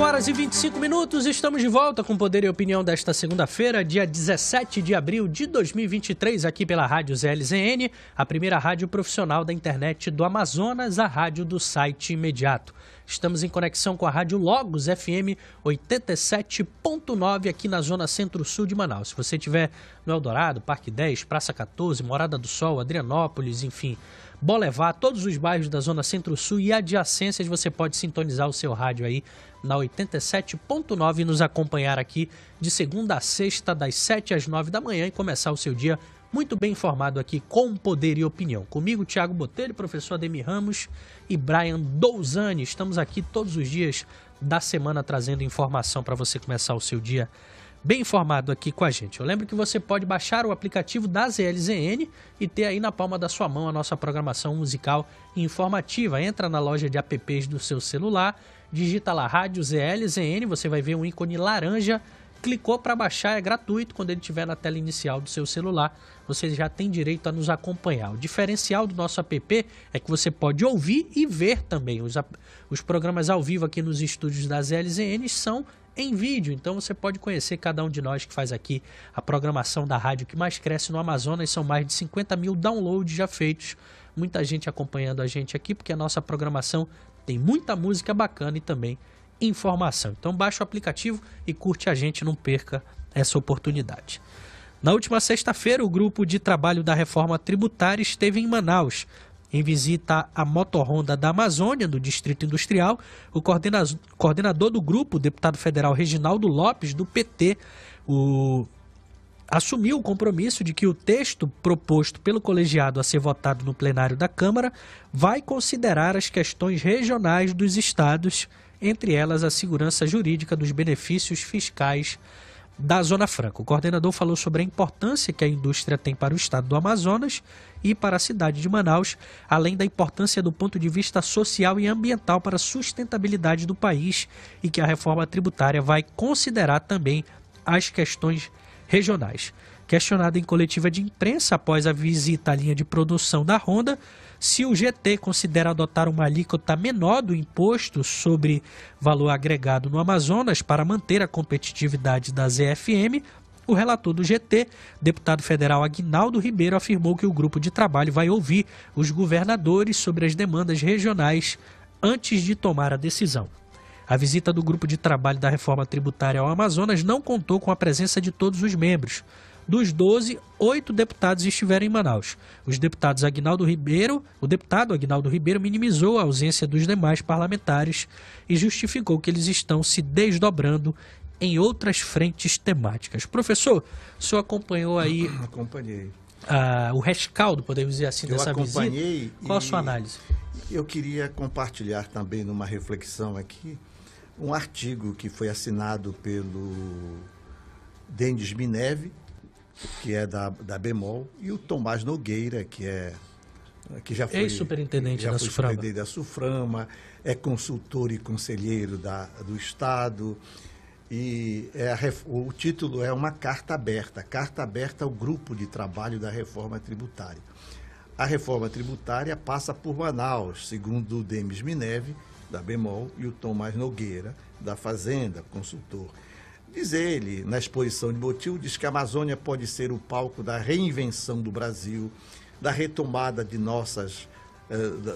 Speaker 1: Horas e 25 minutos, estamos de volta com Poder e Opinião desta segunda-feira, dia 17 de abril de 2023, aqui pela Rádio ZLZN, a primeira rádio profissional da internet do Amazonas, a rádio do site imediato. Estamos em conexão com a Rádio Logos FM 87.9 aqui na zona centro-sul de Manaus. Se você estiver no Eldorado, Parque 10, Praça 14, Morada do Sol, Adrianópolis, enfim, Bolevar, todos os bairros da zona centro-sul e adjacências, você pode sintonizar o seu rádio aí na 87.9 e nos acompanhar aqui de segunda a sexta, das 7 às 9 da manhã e começar o seu dia muito bem informado aqui com Poder e Opinião. Comigo, Tiago Botelho, professor Ademir Ramos e Brian Douzani. Estamos aqui todos os dias da semana trazendo informação para você começar o seu dia bem informado aqui com a gente. Eu lembro que você pode baixar o aplicativo da ZLZN e ter aí na palma da sua mão a nossa programação musical e informativa. Entra na loja de apps do seu celular, digita lá Rádio ZLZN, você vai ver um ícone laranja, clicou para baixar, é gratuito. Quando ele estiver na tela inicial do seu celular, você já tem direito a nos acompanhar. O diferencial do nosso app é que você pode ouvir e ver também. Os programas ao vivo aqui nos estúdios da ZLZN são em vídeo, então você pode conhecer cada um de nós que faz aqui a programação da rádio que mais cresce no Amazonas. São mais de 50 mil downloads já feitos, muita gente acompanhando a gente aqui, porque a nossa programação tem muita música bacana e também informação. Então baixa o aplicativo e curte a gente, não perca essa oportunidade. Na última sexta-feira, o grupo de trabalho da reforma tributária esteve em Manaus, em visita à Motorhonda da Amazônia, do Distrito Industrial. O coordenador do grupo, o deputado federal Reginaldo Lopes, do PT, assumiu o compromisso de que o texto proposto pelo colegiado a ser votado no plenário da Câmara vai considerar as questões regionais dos estados, entre elas a segurança jurídica dos benefícios fiscais da Zona Franca. O coordenador falou sobre a importância que a indústria tem para o estado do Amazonas e para a cidade de Manaus, além da importância do ponto de vista social e ambiental para a sustentabilidade do país, e que a reforma tributária vai considerar também as questões regionais. Questionado em coletiva de imprensa após a visita à linha de produção da Honda, se o GT considera adotar uma alíquota menor do imposto sobre valor agregado no Amazonas para manter a competitividade da ZFM, o relator do GT, deputado federal Aguinaldo Ribeiro, afirmou que o grupo de trabalho vai ouvir os governadores sobre as demandas regionais antes de tomar a decisão. A visita do grupo de trabalho da reforma tributária ao Amazonas não contou com a presença de todos os membros. Dos 12, 8 deputados estiveram em Manaus. O deputado Aguinaldo Ribeiro minimizou a ausência dos demais parlamentares e justificou que eles estão se desdobrando em outras frentes temáticas. Professor, o senhor acompanhou aí...
Speaker 3: Acompanhei.
Speaker 1: O rescaldo, podemos dizer assim, dessa visita? Qual a sua análise?
Speaker 3: Eu queria compartilhar também numa reflexão aqui um artigo que foi assinado pelo Denis Mineve, que é da Bemol, e o Tomás Nogueira, que já foi
Speaker 1: ex-superintendente
Speaker 3: da Suframa, é consultor e conselheiro do Estado, e o título é uma carta aberta ao grupo de trabalho da reforma tributária. A reforma tributária passa por Manaus, segundo o Denis Mineve, da Bemol, e o Tomás Nogueira, da Fazenda, consultor. Diz ele, na exposição de motivo, diz que a Amazônia pode ser o palco da reinvenção do Brasil, da retomada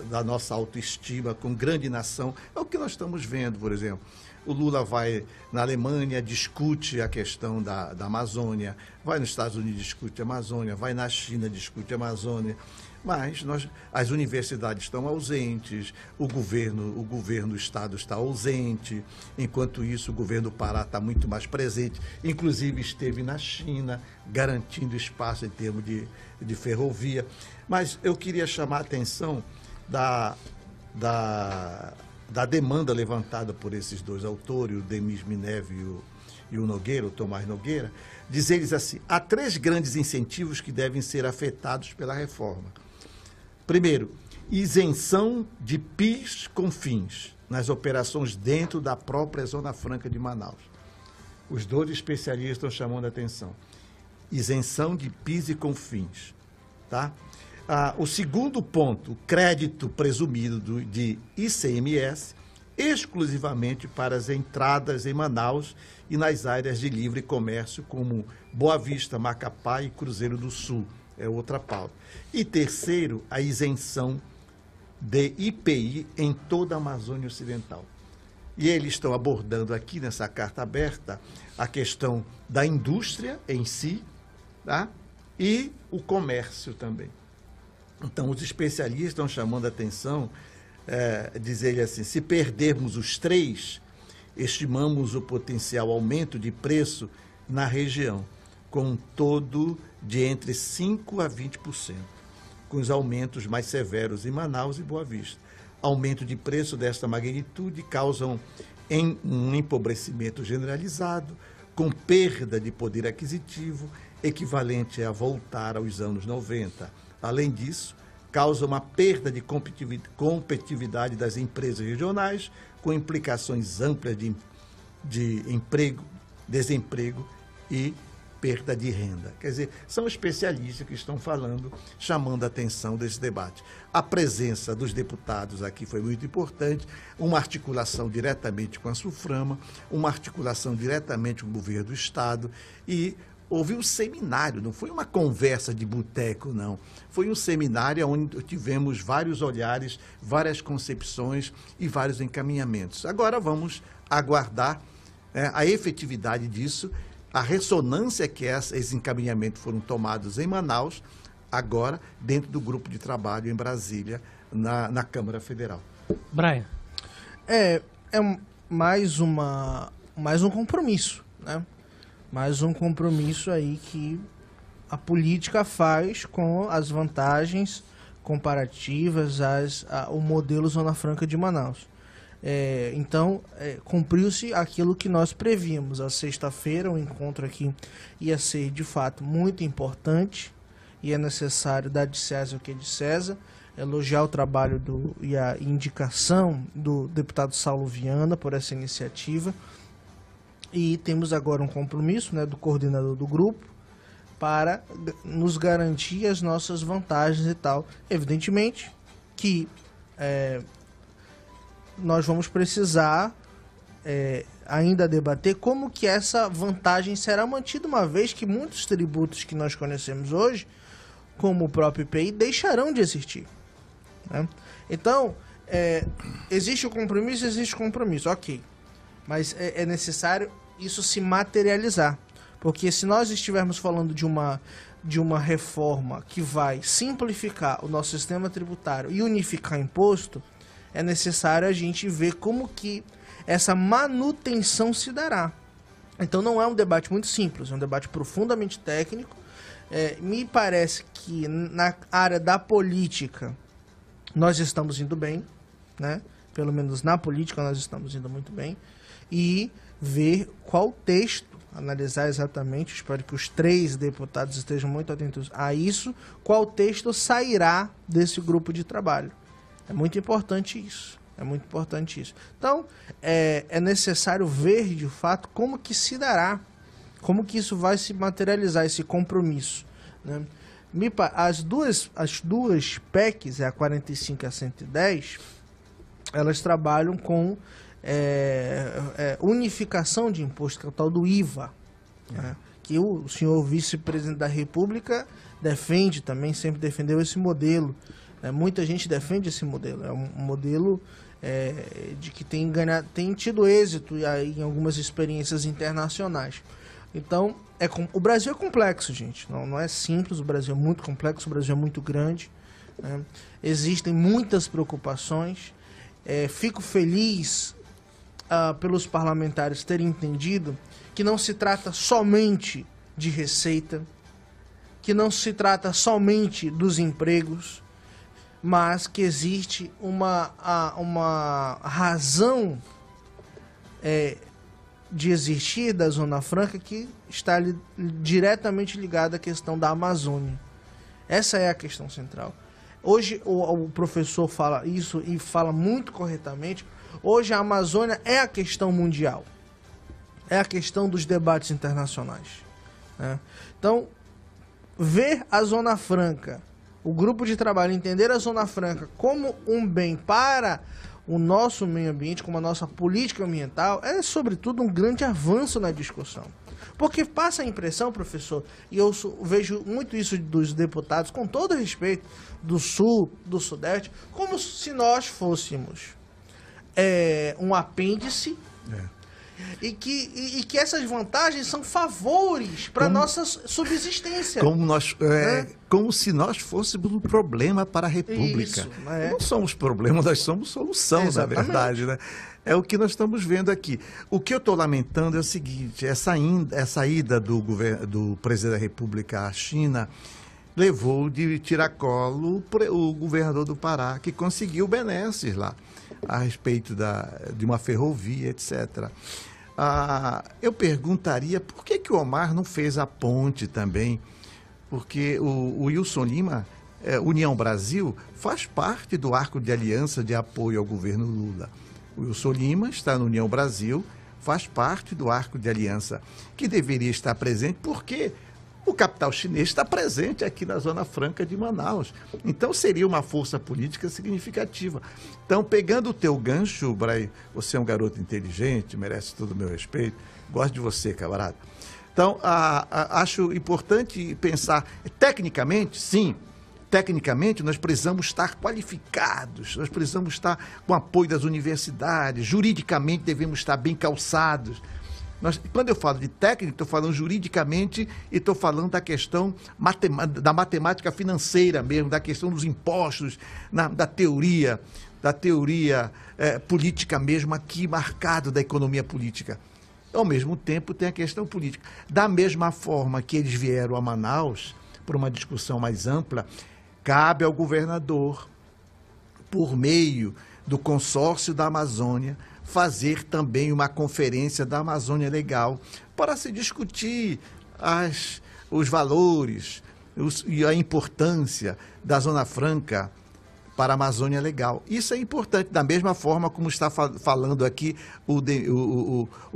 Speaker 3: da nossa autoestima como grande nação. É o que nós estamos vendo, por exemplo. O Lula vai na Alemanha, discute a questão da Amazônia, vai nos Estados Unidos, discute a Amazônia, vai na China, discute a Amazônia. Mas as universidades estão ausentes, o governo do Estado está ausente, enquanto isso o governo do Pará está muito mais presente, inclusive esteve na China, garantindo espaço em termos de ferrovia. Mas eu queria chamar a atenção da demanda levantada por esses dois autores, o Denis Mineve e o Nogueira, o Tomás Nogueira, diz eles assim: há 3 grandes incentivos que devem ser afetados pela reforma. Primeiro, isenção de PIS com fins nas operações dentro da própria Zona Franca de Manaus. Os 2 especialistas estão chamando a atenção. Isenção de PIS e com fins. Tá? O segundo ponto, crédito presumido de ICMS exclusivamente para as entradas em Manaus e nas áreas de livre comércio, como Boa Vista, Macapá e Cruzeiro do Sul, é outra pauta. E terceiro, a isenção de IPI em toda a Amazônia Ocidental. E eles estão abordando aqui nessa carta aberta a questão da indústria em si, tá? E o comércio também. Então, os especialistas estão chamando a atenção, dizer assim, se perdermos os três, estimamos o potencial aumento de preço na região, com um todo de entre 5% a 20%, com os aumentos mais severos em Manaus e Boa Vista. Aumento de preço desta magnitude causam um empobrecimento generalizado, com perda de poder aquisitivo, equivalente a voltar aos anos 90. Além disso, causa uma perda de competitividade das empresas regionais, com implicações amplas de emprego, desemprego e perda de renda. Quer dizer, são especialistas que estão falando, chamando a atenção desse debate. A presença dos deputados aqui foi muito importante, uma articulação diretamente com a SUFRAMA, uma articulação diretamente com o governo do Estado e houve um seminário, não foi uma conversa de boteco, não. Foi um seminário onde tivemos vários olhares, várias concepções e vários encaminhamentos. Agora vamos aguardar a efetividade disso, a ressonância que esses encaminhamentos foram tomados em Manaus, agora dentro do grupo de trabalho em Brasília, na Câmara Federal.
Speaker 1: Brian.
Speaker 4: É mais um compromisso, né? Mais um compromisso aí que a política faz com as vantagens comparativas ao modelo Zona Franca de Manaus. Então, cumpriu-se aquilo que nós prevíamos. A sexta-feira, o encontro aqui ia ser, de fato, muito importante e é necessário dar de César o que é de César, elogiar o trabalho e a indicação do deputado Saulo Viana por essa iniciativa. E temos agora um compromisso, né, do coordenador do grupo para nos garantir as nossas vantagens e tal. Evidentemente que nós vamos precisar ainda debater como que essa vantagem será mantida, uma vez que muitos tributos que nós conhecemos hoje, como o próprio IPI, deixarão de existir, né? Então, existe o compromisso, ok. Mas é necessário isso se materializar. Porque se nós estivermos falando de uma reforma que vai simplificar o nosso sistema tributário e unificar imposto, é necessário a gente ver como que essa manutenção se dará. Então não é um debate muito simples, é um debate profundamente técnico. Me parece que na área da política nós estamos indo bem, né? Pelo menos na política nós estamos indo muito bem. E ver qual texto, analisar exatamente, espero que os três deputados estejam muito atentos a isso, qual texto sairá desse grupo de trabalho. É muito importante isso. Então, é necessário ver, de fato, como que se dará, como que isso vai se materializar, esse compromisso, né? As duas PECs, a 45 e a 110, elas trabalham com unificação de imposto, que é o tal do IVA, né? Que o senhor vice-presidente da República defende também, sempre defendeu esse modelo. Muita gente defende esse modelo. É um modelo de que tem tido êxito em algumas experiências internacionais. Então, o Brasil é complexo, gente. Não é simples, o Brasil é muito complexo, o Brasil é muito grande, né? Existem muitas preocupações. Fico feliz pelos parlamentares terem entendido que não se trata somente de receita, que não se trata somente dos empregos, mas que existe uma razão de existir da Zona Franca que está diretamente ligada à questão da Amazônia. Essa é a questão central. Hoje o professor fala isso e fala muito corretamente. Hoje a Amazônia é a questão mundial. É a questão dos debates internacionais, né? Então, ver a Zona Franca, o grupo de trabalho entender a Zona Franca como um bem para o nosso meio ambiente, como a nossa política ambiental, é sobretudo um grande avanço na discussão. Porque passa a impressão, professor, e eu vejo muito isso dos deputados, com todo respeito, do Sul, do Sudeste, como se nós fôssemos um apêndice, e que essas vantagens são favores para a nossa subsistência.
Speaker 3: Como se nós fôssemos um problema para a República.
Speaker 4: Isso,
Speaker 3: Não somos problema, nós somos solução,
Speaker 4: Exatamente.
Speaker 3: na verdade, né? É o que nós estamos vendo aqui. O que eu estou lamentando é o seguinte, essa ida do presidente da República à China levou de tiracolo o governador do Pará, que conseguiu benesses lá, a respeito de uma ferrovia, etc. Eu perguntaria por que o Omar não fez a ponte também, porque o Wilson Lima, União Brasil, faz parte do arco de aliança de apoio ao governo Lula. O Wilson Lima está no União Brasil, faz parte do arco de aliança, que deveria estar presente, porque o capital chinês está presente aqui na Zona Franca de Manaus. Então, seria uma força política significativa. Então, pegando o teu gancho, Bray, você é um garoto inteligente, merece todo o meu respeito. Gosto de você, camarada. Então, acho importante pensar, tecnicamente, sim, tecnicamente nós precisamos estar qualificados, nós precisamos estar com apoio das universidades, juridicamente devemos estar bem calçados. Quando eu falo de técnico, estou falando juridicamente e estou falando da questão da matemática financeira mesmo, da questão dos impostos, da teoria política mesmo aqui marcado da economia política. Ao mesmo tempo tem a questão política. Da mesma forma que eles vieram a Manaus, por uma discussão mais ampla, cabe ao governador, por meio do consórcio da Amazônia, fazer também uma conferência da Amazônia Legal para se discutir os valores e a importância da Zona Franca para a Amazônia Legal. Isso é importante, da mesma forma como está falando aqui o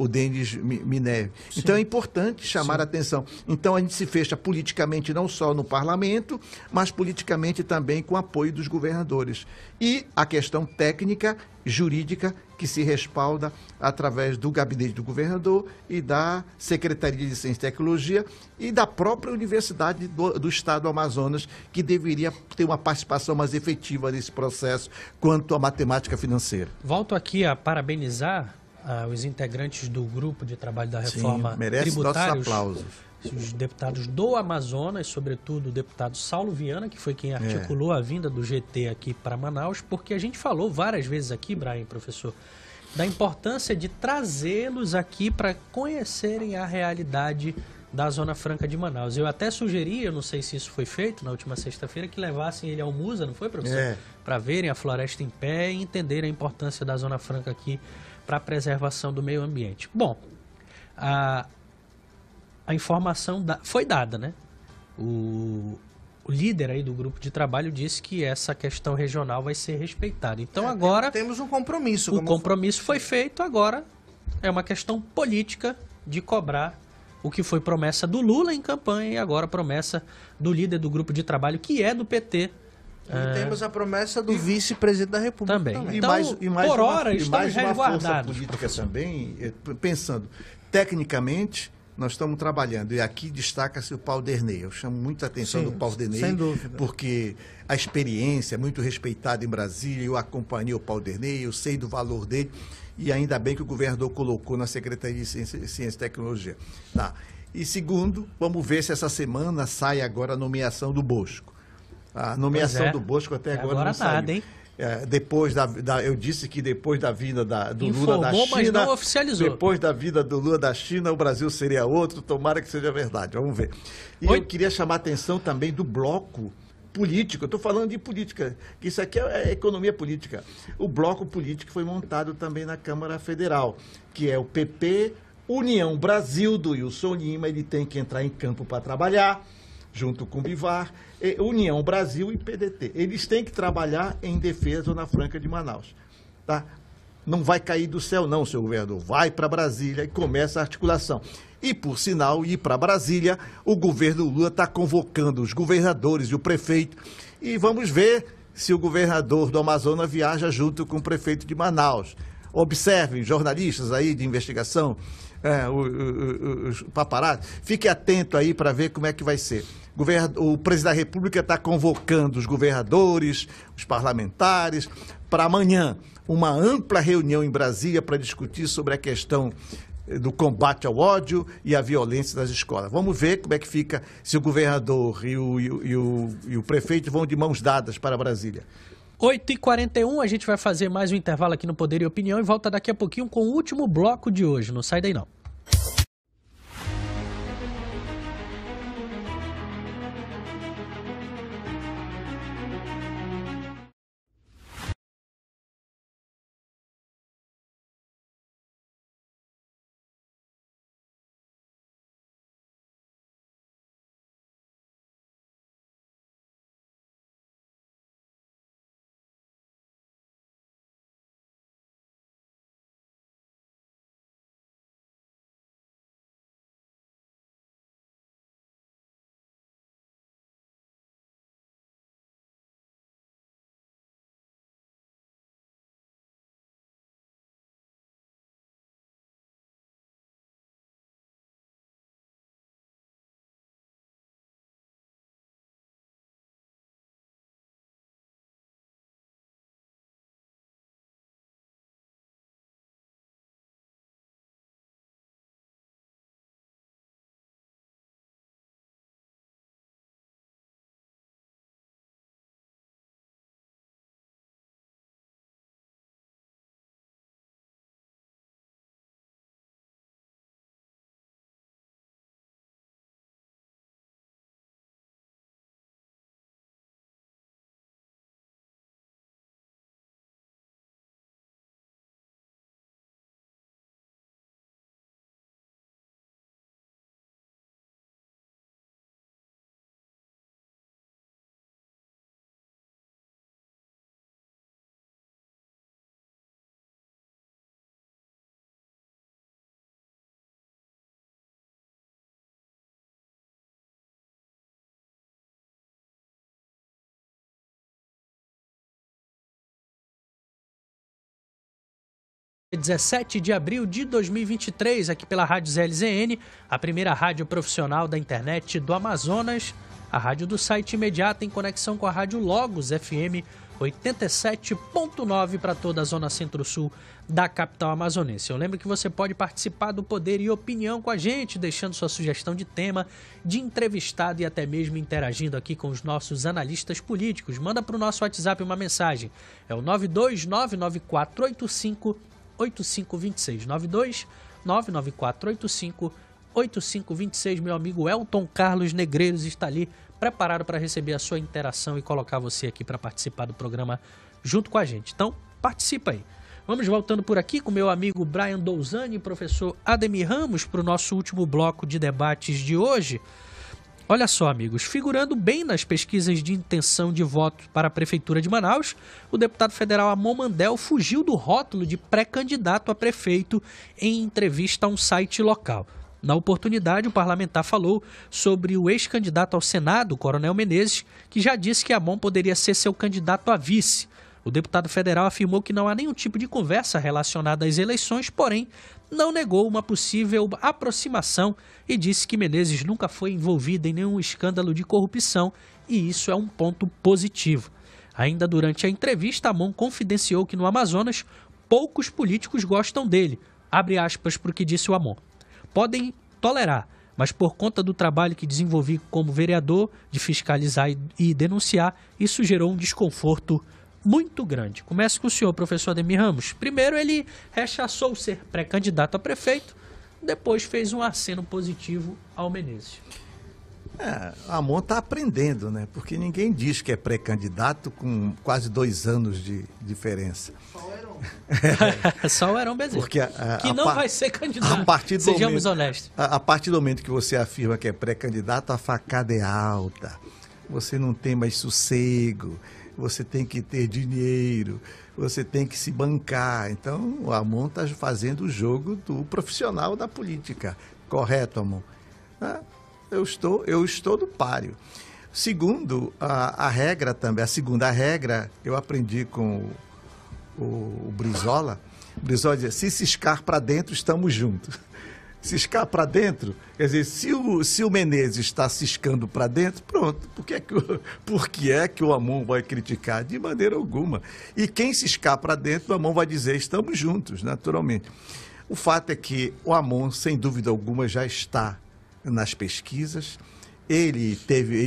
Speaker 3: Denis Mineve. Então é importante chamar a atenção. Então a gente se fecha politicamente não só no parlamento, mas politicamente também com o apoio dos governadores. E a questão técnica, jurídica, que se respalda através do gabinete do governador e da Secretaria de Ciência e Tecnologia e da própria Universidade do Estado do Amazonas, que deveria ter uma participação mais efetiva nesse processo quanto à matemática financeira.
Speaker 1: Volto aqui a parabenizar os integrantes do grupo de trabalho da reforma tributária,
Speaker 3: nossos aplausos.
Speaker 1: Os deputados do Amazonas, sobretudo o deputado Saulo Viana, que foi quem articulou a vinda do GT aqui para Manaus, porque a gente falou várias vezes aqui, Brian, professor, da importância de trazê-los aqui para conhecerem a realidade da Zona Franca de Manaus. Eu até sugeri, eu não sei se isso foi feito na última sexta-feira, que levassem ele ao Musa, não foi, professor? Para verem a floresta em pé e entenderem a importância da Zona Franca aqui para a preservação do meio ambiente. Bom, a informação foi dada, né? O líder aí do grupo de trabalho disse que essa questão regional vai ser respeitada. Então agora
Speaker 4: temos um compromisso.
Speaker 1: O compromisso foi feito, agora é uma questão política de cobrar o que foi promessa do Lula em campanha e agora promessa do líder do grupo de trabalho, que é do PT.
Speaker 4: E temos a promessa do vice-presidente da República também.
Speaker 1: Então, por hora, estamos resguardados.
Speaker 3: Força política também, pensando tecnicamente, nós estamos trabalhando, e aqui destaca-se o Paulo Derney. Eu chamo muita atenção do Paulo Derney,
Speaker 4: sem dúvida,
Speaker 3: porque a experiência é muito respeitada em Brasília, eu acompanhei o Paulo Derney, eu sei do valor dele, e ainda bem que o governador colocou na Secretaria de Ciência e Tecnologia. Tá. E segundo, vamos ver se essa semana sai agora a nomeação do Bosco. A nomeação do Bosco até agora não saiu.
Speaker 1: Nada, hein?
Speaker 3: Depois eu disse que depois da vinda do Lula da China,
Speaker 1: mas não oficializou.
Speaker 3: Depois da vinda do Lula da China, o Brasil seria outro, tomara que seja verdade, vamos ver. E eu queria chamar a atenção também do bloco político, eu estou falando de política, que isso aqui é economia política. O bloco político foi montado também na Câmara Federal, que é o PP, União Brasil, do Wilson Lima, ele tem que entrar em campo para trabalhar, junto com o Bivar, União Brasil e PDT. Eles têm que trabalhar em defesa da Zona Franca de Manaus. Tá? Não vai cair do céu não, senhor governador. Vai para Brasília e começa a articulação. E, por sinal, ir para Brasília, o governo Lula está convocando os governadores e o prefeito. E vamos ver se o governador do Amazonas viaja junto com o prefeito de Manaus. Observem, jornalistas aí de investigação, os paparazzi, fique atento aí para ver como é que vai ser. O presidente da República está convocando os governadores, os parlamentares, para amanhã uma ampla reunião em Brasília para discutir sobre a questão do combate ao ódio e à violência nas escolas. Vamos ver como é que fica, se o governador e o prefeito vão de mãos dadas para Brasília.
Speaker 1: 8h41, a gente vai fazer mais um intervalo aqui no Poder e Opinião e volta daqui a pouquinho com o último bloco de hoje. Não sai daí não. Dia 17 de abril de 2023, aqui pela Rádio ZLZN, a primeira rádio profissional da internet do Amazonas, a rádio do site imediato em conexão com a Rádio Logos FM 87.9 para toda a zona centro-sul da capital amazonense. Eu lembro que você pode participar do Poder e Opinião com a gente, deixando sua sugestão de tema, de entrevistado e até mesmo interagindo aqui com os nossos analistas políticos. Manda para o nosso WhatsApp uma mensagem, é o 9299485-8526, 9299485-8526. Meu amigo Elton Carlos Negreiros está ali preparado para receber a sua interação e colocar você aqui para participar do programa junto com a gente. Então, participa aí. Vamos voltando por aqui com meu amigo Brian Douzani e professor Ademir Ramos para o nosso último bloco de debates de hoje. Olha só, amigos, figurando bem nas pesquisas de intenção de voto para a Prefeitura de Manaus, o deputado federal Amon Mandel fugiu do rótulo de pré-candidato a prefeito em entrevista a um site local. Na oportunidade, o parlamentar falou sobre o ex-candidato ao Senado, Coronel Menezes, que já disse que Amon poderia ser seu candidato a vice. O deputado federal afirmou que não há nenhum tipo de conversa relacionada às eleições, porém, não negou uma possível aproximação e disse que Menezes nunca foi envolvido em nenhum escândalo de corrupção e isso é um ponto positivo. Ainda durante a entrevista, Amon confidenciou que no Amazonas poucos políticos gostam dele. Abre aspas para o que disse o Amon. Podem tolerar, mas por conta do trabalho que desenvolvi como vereador, de fiscalizar e denunciar, isso gerou um desconforto muito grande. Começo com o senhor, professor Ademir Ramos. Primeiro, ele rechaçou ser pré-candidato a prefeito, depois fez um aceno positivo ao Menezes.
Speaker 3: Amon está aprendendo, né? Porque ninguém diz que é pré-candidato com quase 2 anos de diferença.
Speaker 1: Só o Heron Bezerra.
Speaker 3: Porque
Speaker 1: que não vai ser candidato, sejamos honestos.
Speaker 3: A partir do momento que você afirma que é pré-candidato, a facada é alta. Você não tem mais sossego, você tem que ter dinheiro, você tem que se bancar. Então, o Amon está fazendo o jogo do profissional da política. Correto, Amon? Eu estou do páreo. Segundo, a regra também, a segunda regra, eu aprendi com o Brizola. O Brizola dizia, se ciscar para dentro, estamos juntos. Ciscar para dentro, quer dizer, se o Menezes está ciscando para dentro, pronto. Por que é que o Ammon vai criticar? De maneira alguma. E quem ciscar para dentro, o Ammon vai dizer, estamos juntos, naturalmente. O fato é que o Ammon, sem dúvida alguma, já está nas pesquisas. Ele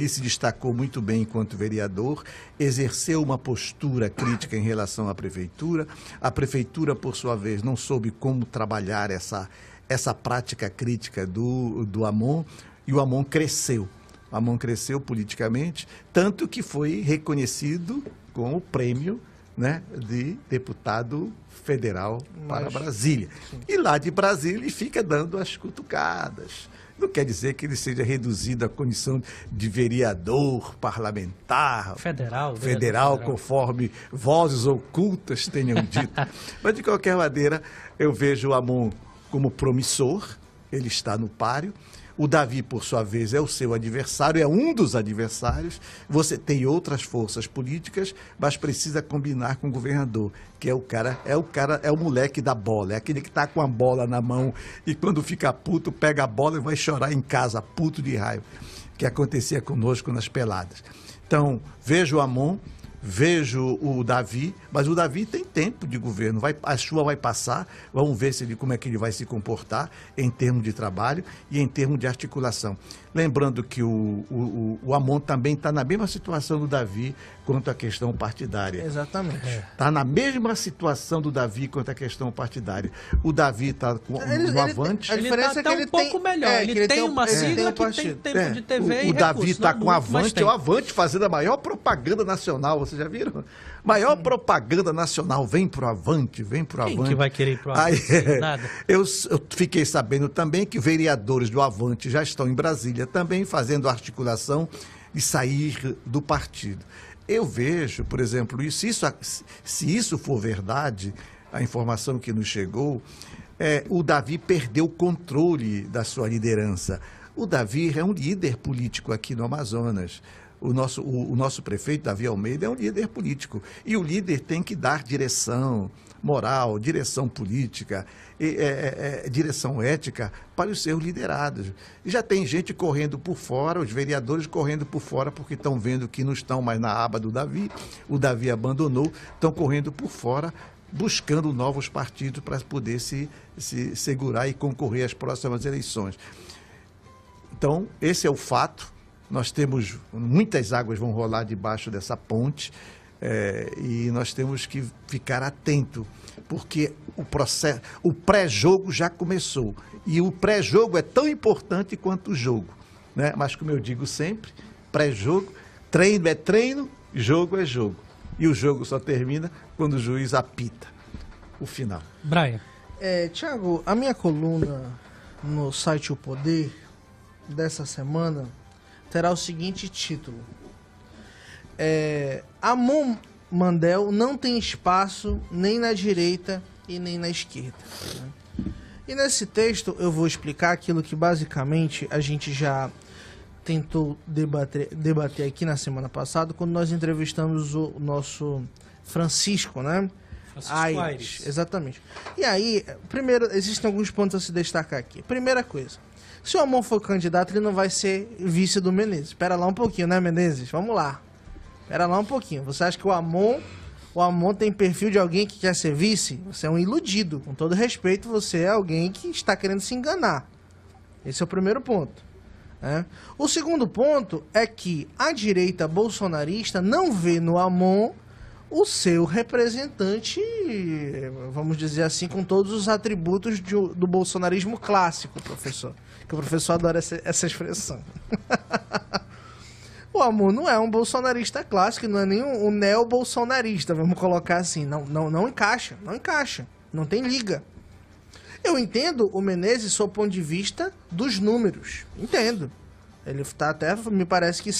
Speaker 3: se destacou muito bem enquanto vereador, exerceu uma postura crítica em relação à prefeitura. A prefeitura, por sua vez, não soube como trabalhar essa prática crítica do Ammon, e o Ammon cresceu. O Ammon cresceu politicamente, tanto que foi reconhecido com o prêmio, né, de deputado federal para Brasília. Sim. E lá de Brasília ele fica dando as cutucadas. Não quer dizer que ele seja reduzido à condição de vereador parlamentar, federal, conforme vozes ocultas tenham dito. Mas, de qualquer maneira, eu vejo o Ammon como promissor, ele está no páreo. O Davi, por sua vez, é o seu adversário, é um dos adversários. Você tem outras forças políticas, mas precisa combinar com o governador, que é o moleque da bola, é aquele que está com a bola na mão e quando fica puto, pega a bola e vai chorar em casa, puto de raiva, que acontecia conosco nas peladas. Então, vejo o Ammon, vejo o Davi, mas o Davi tem tempo de governo, a chuva vai passar, vamos ver como é que ele vai se comportar em termos de trabalho e em termos de articulação. Lembrando que o Ammon também está na mesma situação do Davi quanto à questão partidária.
Speaker 4: Exatamente.
Speaker 3: Está na mesma situação do Davi quanto à questão partidária. O Davi está no Avante.
Speaker 1: A diferença é que ele tem melhor. Ele tem uma sigla que tem tempo de TV e
Speaker 3: o Davi está com o Avante, é o Avante fazendo a maior propaganda nacional. Vocês já viram? Maior propaganda nacional. Vem pro Avante, vem pro Avante.
Speaker 1: Quem que vai querer ir pro Avante? Nada.
Speaker 3: Eu fiquei sabendo também que vereadores do Avante já estão em Brasília também fazendo articulação de sair do partido. Eu vejo, por exemplo, se isso for verdade, a informação que nos chegou, o Davi perdeu o controle da sua liderança. O Davi é um líder político aqui no Amazonas. O nosso prefeito, Davi Almeida, é um líder político. E o líder tem que dar direção moral, direção política, direção ética para os seus liderados. E já tem gente correndo por fora, os vereadores correndo por fora, porque estão vendo que não estão mais na aba do Davi, o Davi abandonou, estão correndo por fora, buscando novos partidos para poder se segurar e concorrer às próximas eleições. Então, esse é o fato. Nós temos, muitas águas vão rolar debaixo dessa ponte, e nós temos que ficar atento, porque o pré-jogo já começou. E o pré-jogo é tão importante quanto o jogo, né? Mas, como eu digo sempre, pré-jogo, treino é treino, jogo é jogo. E o jogo só termina quando o juiz apita o final.
Speaker 1: Brian.
Speaker 4: Tiago, a minha coluna no site O Poder dessa semana terá o seguinte título: Ammon Mandel não tem espaço nem na direita e nem na esquerda. E nesse texto eu vou explicar aquilo que basicamente a gente já tentou debater aqui na semana passada, quando nós entrevistamos o nosso Francisco, né?
Speaker 1: Francisco Aires.
Speaker 4: Exatamente. E aí, primeiro, existem alguns pontos a se destacar aqui. Primeira coisa: se o Ammon for candidato, ele não vai ser vice do Menezes. Espera lá um pouquinho, né, Menezes? Vamos lá. Espera lá um pouquinho. Você acha que o Ammon tem perfil de alguém que quer ser vice? Você é um iludido. Com todo respeito, você é alguém que está querendo se enganar. Esse é o primeiro ponto. O segundo ponto é que a direita bolsonarista não vê no Ammon o seu representante, vamos dizer assim, com todos os atributos do bolsonarismo clássico, professor. Que o professor adora essa expressão. O Ammon não é um bolsonarista clássico, não é nem um neo-bolsonarista, vamos colocar assim. Não encaixa, não tem liga. Eu entendo o Menezes sob o ponto de vista dos números, entendo. Ele está até, me parece que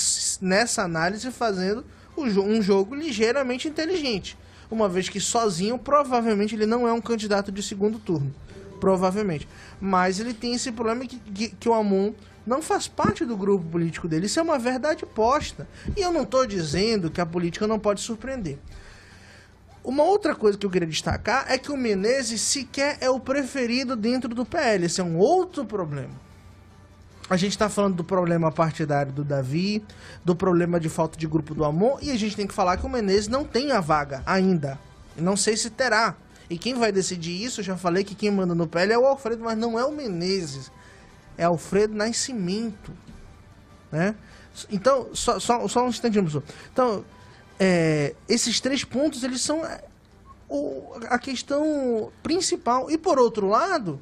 Speaker 4: nessa análise, fazendo um jogo ligeiramente inteligente. Uma vez que sozinho, provavelmente, ele não é um candidato de segundo turno. Provavelmente. Mas ele tem esse problema que o Ammon não faz parte do grupo político dele. Isso é uma verdade posta. E eu não estou dizendo que a política não pode surpreender. Uma outra coisa que eu queria destacar é que o Menezes sequer é o preferido dentro do PL. Esse é um outro problema. A gente está falando do problema partidário do Davi, do problema de falta de grupo do Amon, e a gente tem que falar que o Menezes não tem a vaga ainda. Não sei se terá. E quem vai decidir isso, eu já falei que quem manda no PL é o Alfredo, mas não é o Menezes. É Alfredo Nascimento, né? Então, só um instantinho, professor. Então, esses 3 pontos, eles são a questão principal. E por outro lado,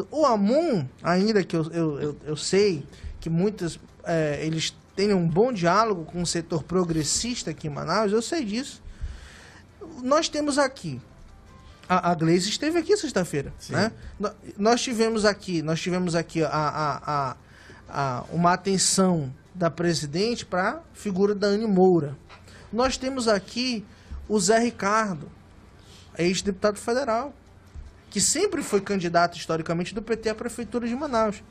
Speaker 4: o Amon, ainda que eu sei que muitas, eles têm um bom diálogo com o setor progressista aqui em Manaus, eu sei disso. Nós temos aqui, a Gleice esteve aqui sexta-feira, né? Nós tivemos aqui uma atenção da presidente para a figura da Anne Moura. Nós temos aqui o Zé Ricardo, ex-deputado federal, que sempre foi candidato historicamente do PT à prefeitura de Manaus.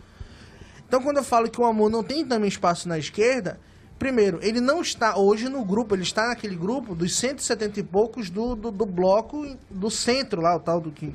Speaker 4: Então, quando eu falo que o Amon não tem também espaço na esquerda, primeiro, ele não está hoje no grupo, ele está naquele grupo dos 170 e poucos do bloco do centro lá, o tal do que...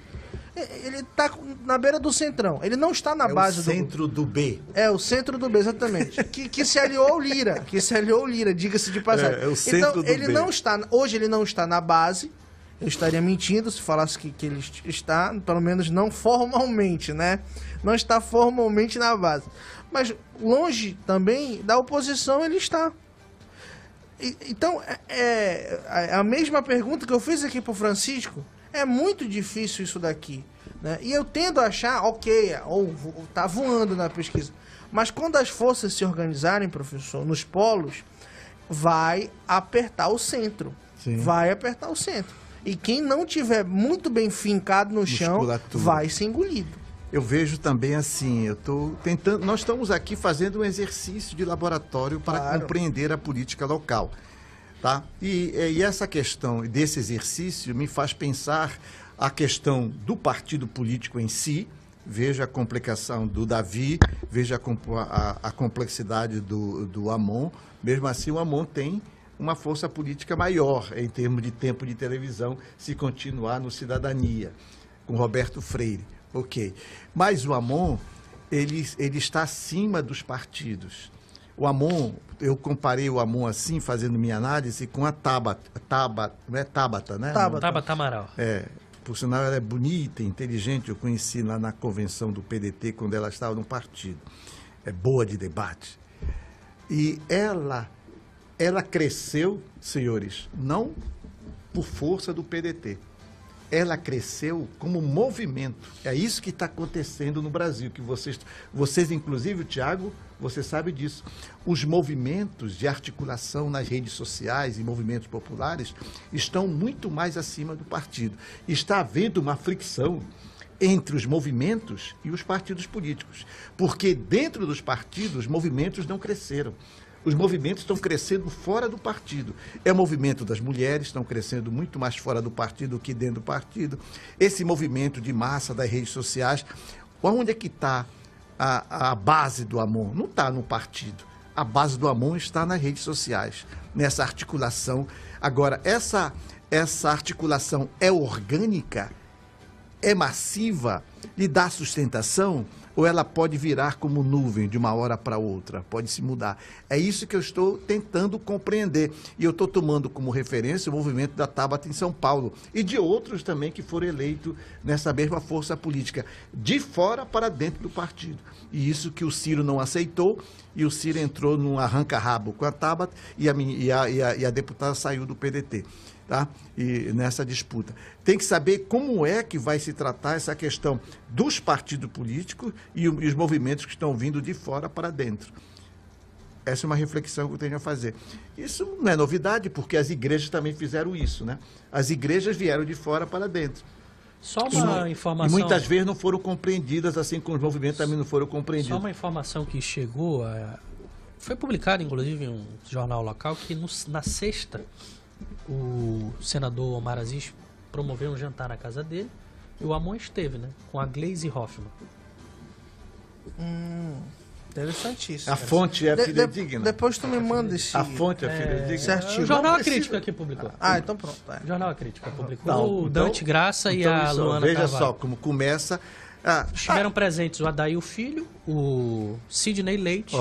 Speaker 4: Ele está na beira do centrão, ele não está na base do...
Speaker 3: o centro do B.
Speaker 4: É, o centro do B, exatamente. que se aliou ao Lira, diga-se de passagem.
Speaker 3: É o centro
Speaker 4: então,
Speaker 3: do
Speaker 4: ele
Speaker 3: B.
Speaker 4: Não está, hoje ele não está na base, eu estaria mentindo se falasse que ele está, pelo menos não formalmente, né? Não está formalmente na base. Mas longe também da oposição ele está. Então, a mesma pergunta que eu fiz aqui para o Francisco, é muito difícil isso daqui, né? E eu tendo a achar, ou tá voando na pesquisa, mas quando as forças se organizarem, professor, nos polos, vai apertar o centro. Sim. Vai apertar o centro. E quem não tiver muito bem fincado no chão, vai ser engolido.
Speaker 3: Eu vejo também assim, eu estou tentando, nós estamos aqui fazendo um exercício de laboratório para compreender a política local, tá? E essa questão desse exercício me faz pensar a questão do partido político em si. Veja a complicação do Davi, veja a complexidade do Amon. Mesmo assim, o Amon tem uma força política maior em termos de tempo de televisão, se continuar no Cidadania, com Roberto Freire. Ok. Mas o Amon, ele está acima dos partidos. O Amon, eu comparei o Amon assim, fazendo minha análise, com a Tabata, não é Tabata, né?
Speaker 1: Tabata Amaral.
Speaker 3: Por sinal, ela é bonita, inteligente, eu conheci lá na convenção do PDT, quando ela estava no partido. É boa de debate. E ela cresceu, senhores, não por força do PDT. Ela cresceu como movimento. É isso que está acontecendo no Brasil, que vocês inclusive, o Tiago, você sabe disso. Os movimentos de articulação nas redes sociais e movimentos populares estão muito mais acima do partido. Está havendo uma fricção entre os movimentos e os partidos políticos, porque dentro dos partidos, os movimentos não cresceram. Os movimentos estão crescendo fora do partido. É o movimento das mulheres, estão crescendo muito mais fora do partido do que dentro do partido. Esse movimento de massa das redes sociais, onde é que está a base do Amon? Não está no partido. A base do Amon está nas redes sociais, nessa articulação. Agora, essa articulação é orgânica? É massiva? Lhe dá sustentação? Ou ela pode virar como nuvem de uma hora para outra, pode se mudar. É isso que eu estou tentando compreender. E eu estou tomando como referência o movimento da Tabata em São Paulo e de outros também que foram eleitos nessa mesma força política, de fora para dentro do partido. E isso que o Ciro não aceitou, e o Ciro entrou num arranca-rabo com a Tabata e a deputada saiu do PDT. Tá? E nessa disputa. Tem que saber como é que vai se tratar essa questão dos partidos políticos e os movimentos que estão vindo de fora para dentro. Essa é uma reflexão que eu tenho a fazer. Isso não é novidade, porque as igrejas também fizeram isso, né? As igrejas vieram de fora para dentro.
Speaker 1: Só uma informação...
Speaker 3: E muitas vezes não foram compreendidas, assim como os movimentos também não foram compreendidos.
Speaker 1: Só uma informação que chegou, foi publicado inclusive em um jornal local, que na sexta o senador Omar Aziz promoveu um jantar na casa dele e o Amon esteve, né? Com a Gleisi Hoffmann.
Speaker 4: Interessantíssimo.
Speaker 3: A fonte é fidedigna?
Speaker 4: Depois tu me manda esse...
Speaker 3: A fonte é fidedigna?
Speaker 4: Certinho.
Speaker 1: O Jornal A Crítica que publicou.
Speaker 4: Então pronto.
Speaker 1: O Jornal A Crítica publicou.
Speaker 3: Não,
Speaker 1: O Dante Graça e a Luana
Speaker 3: Veja
Speaker 1: Carvalho.
Speaker 3: só como começa...
Speaker 1: Estiveram presentes o Adair Filho, o Sidney Leite,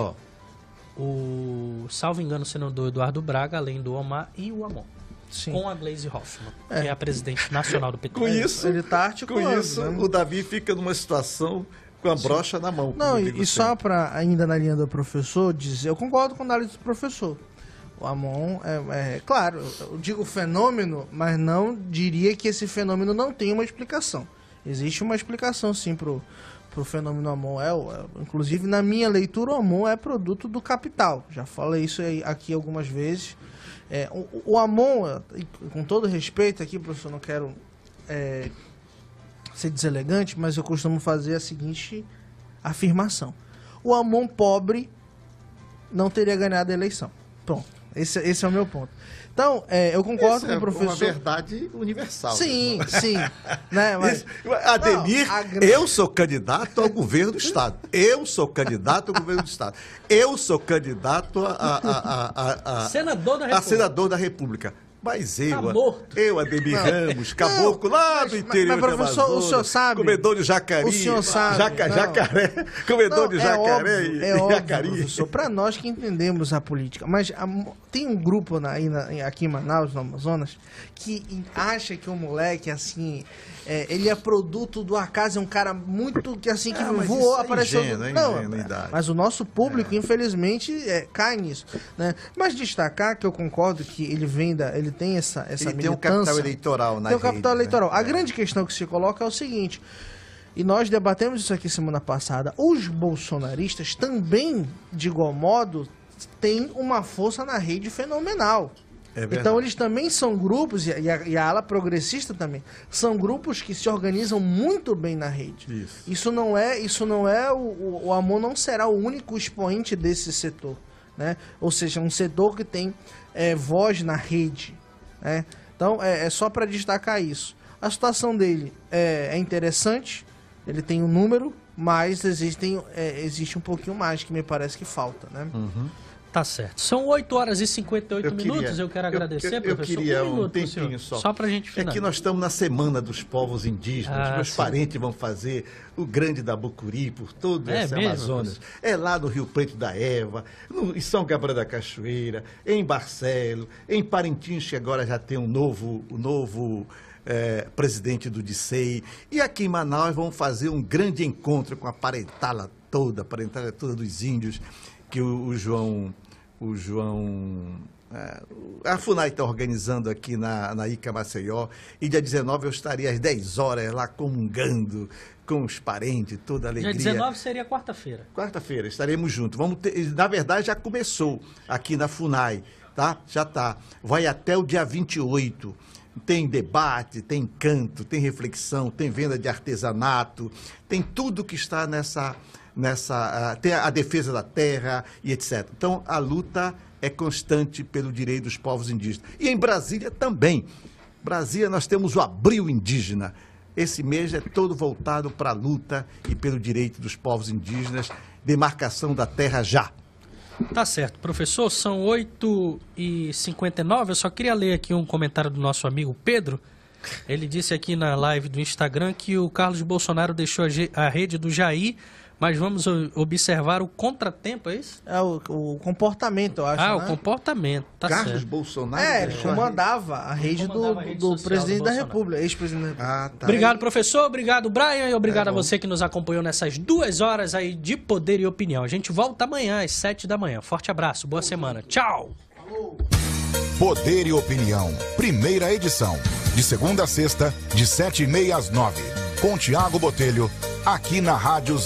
Speaker 1: o, salvo engano, o senador Eduardo Braga, além do Omar e o Amon.
Speaker 4: Sim.
Speaker 1: Com a Gleisi Hoffmann, que é a presidente nacional do PT.
Speaker 3: Com isso,
Speaker 4: ele tá articulando,
Speaker 3: com isso
Speaker 4: né?
Speaker 3: o Davi fica numa situação com a brocha na mão.
Speaker 4: Não, e só para ainda na linha do professor dizer, eu concordo com a análise do professor. O Amon claro, eu digo fenômeno, mas não diria que esse fenômeno não tem uma explicação. Existe uma explicação sim pro fenômeno Amon. Inclusive na minha leitura o Amon é produto do capital. Já falei isso aqui algumas vezes. O Amon, com todo respeito aqui, professor, não quero ser deselegante, mas eu costumo fazer a seguinte afirmação: o Amon pobre não teria ganhado a eleição. Pronto, esse é o meu ponto. Então, eu concordo com o professor. É
Speaker 3: uma verdade universal.
Speaker 4: Sim, sim. Né? Mas,
Speaker 3: Ademir, eu sou candidato ao governo do Estado. Eu sou candidato ao governo do Estado. Eu sou candidato a senador da República. Mas eu, Ademir Ramos, caboclo lá do interior
Speaker 4: mas, professor,
Speaker 3: Amazonas,
Speaker 4: o senhor sabe,
Speaker 3: comedor de jacaré,
Speaker 4: o senhor sabe,
Speaker 3: jacaré, comedor de jacaré e jacari.
Speaker 4: Professor, para nós que entendemos a política, mas tem um grupo aqui em Manaus, no Amazonas, que acha que o moleque, assim, ele é produto do acaso, é um cara muito que assim, que voou, apareceu... Mas o nosso público, infelizmente, cai nisso, né? Mas destacar que eu concordo que ele tem essa militância.
Speaker 3: Tem um capital eleitoral na rede.
Speaker 4: Tem um capital eleitoral. A grande questão que se coloca é o seguinte, e nós debatemos isso aqui semana passada, os bolsonaristas também, de igual modo, têm uma força na rede fenomenal. Então eles também são grupos, e a ala progressista também, são grupos que se organizam muito bem na rede. Isso não é o Amon não será o único expoente desse setor, né? Ou seja, um setor que tem voz na rede, né? Então é só para destacar isso. A situação dele é interessante, ele tem um número, mas existe um pouquinho mais que me parece que falta, né?
Speaker 1: Tá certo. São 8 horas e 58 minutos. Eu quero agradecer, professor.
Speaker 3: Eu queria um tempinho só
Speaker 1: pra gente finalizar.
Speaker 3: É que nós estamos na Semana dos Povos Indígenas. Meus parentes vão fazer o Grande da Bucuri por todo esse Amazonas. É lá no Rio Preto da Eva, em São Gabriel da Cachoeira, em Barcelo, em Parintins, que agora já tem o novo presidente do DICEI. E aqui em Manaus vamos fazer um grande encontro com a parentala toda dos índios, que a FUNAI está organizando aqui na ICA Maceió, e dia 19 eu estaria às 10 horas lá comungando com os parentes, toda a alegria.
Speaker 1: Dia 19 seria quarta-feira.
Speaker 3: Quarta-feira, estaremos juntos. Na verdade, já começou aqui na FUNAI, tá? Já está. Vai até o dia 28. Tem debate, tem canto, tem reflexão, tem venda de artesanato, tem tudo que está tem a defesa da terra e etc. Então, a luta é constante pelo direito dos povos indígenas. E em Brasília também. Brasília, nós temos o Abril Indígena. Esse mês é todo voltado para a luta e pelo direito dos povos indígenas, demarcação da terra já.
Speaker 1: Tá certo, professor, são 8h59, eu só queria ler aqui um comentário do nosso amigo Pedro. Ele disse aqui na live do Instagram que o Carlos Bolsonaro deixou a rede do Jair, mas vamos observar o contratempo, é isso?
Speaker 4: O comportamento, eu acho,
Speaker 1: o comportamento, tá certo.
Speaker 3: Carlos Bolsonaro
Speaker 4: ele comandava a rede do presidente da República, ex-presidente da República.
Speaker 1: Tá. Obrigado, professor, obrigado, Brian, e obrigado a você que nos acompanhou nessas 2 horas aí de Poder e Opinião. A gente volta amanhã às 7 da manhã. Forte abraço, boa semana. Tchau!
Speaker 2: Poder e Opinião, primeira edição, de segunda a sexta, de 7h30 às 9h, com Tiago Botelho, aqui na Rádio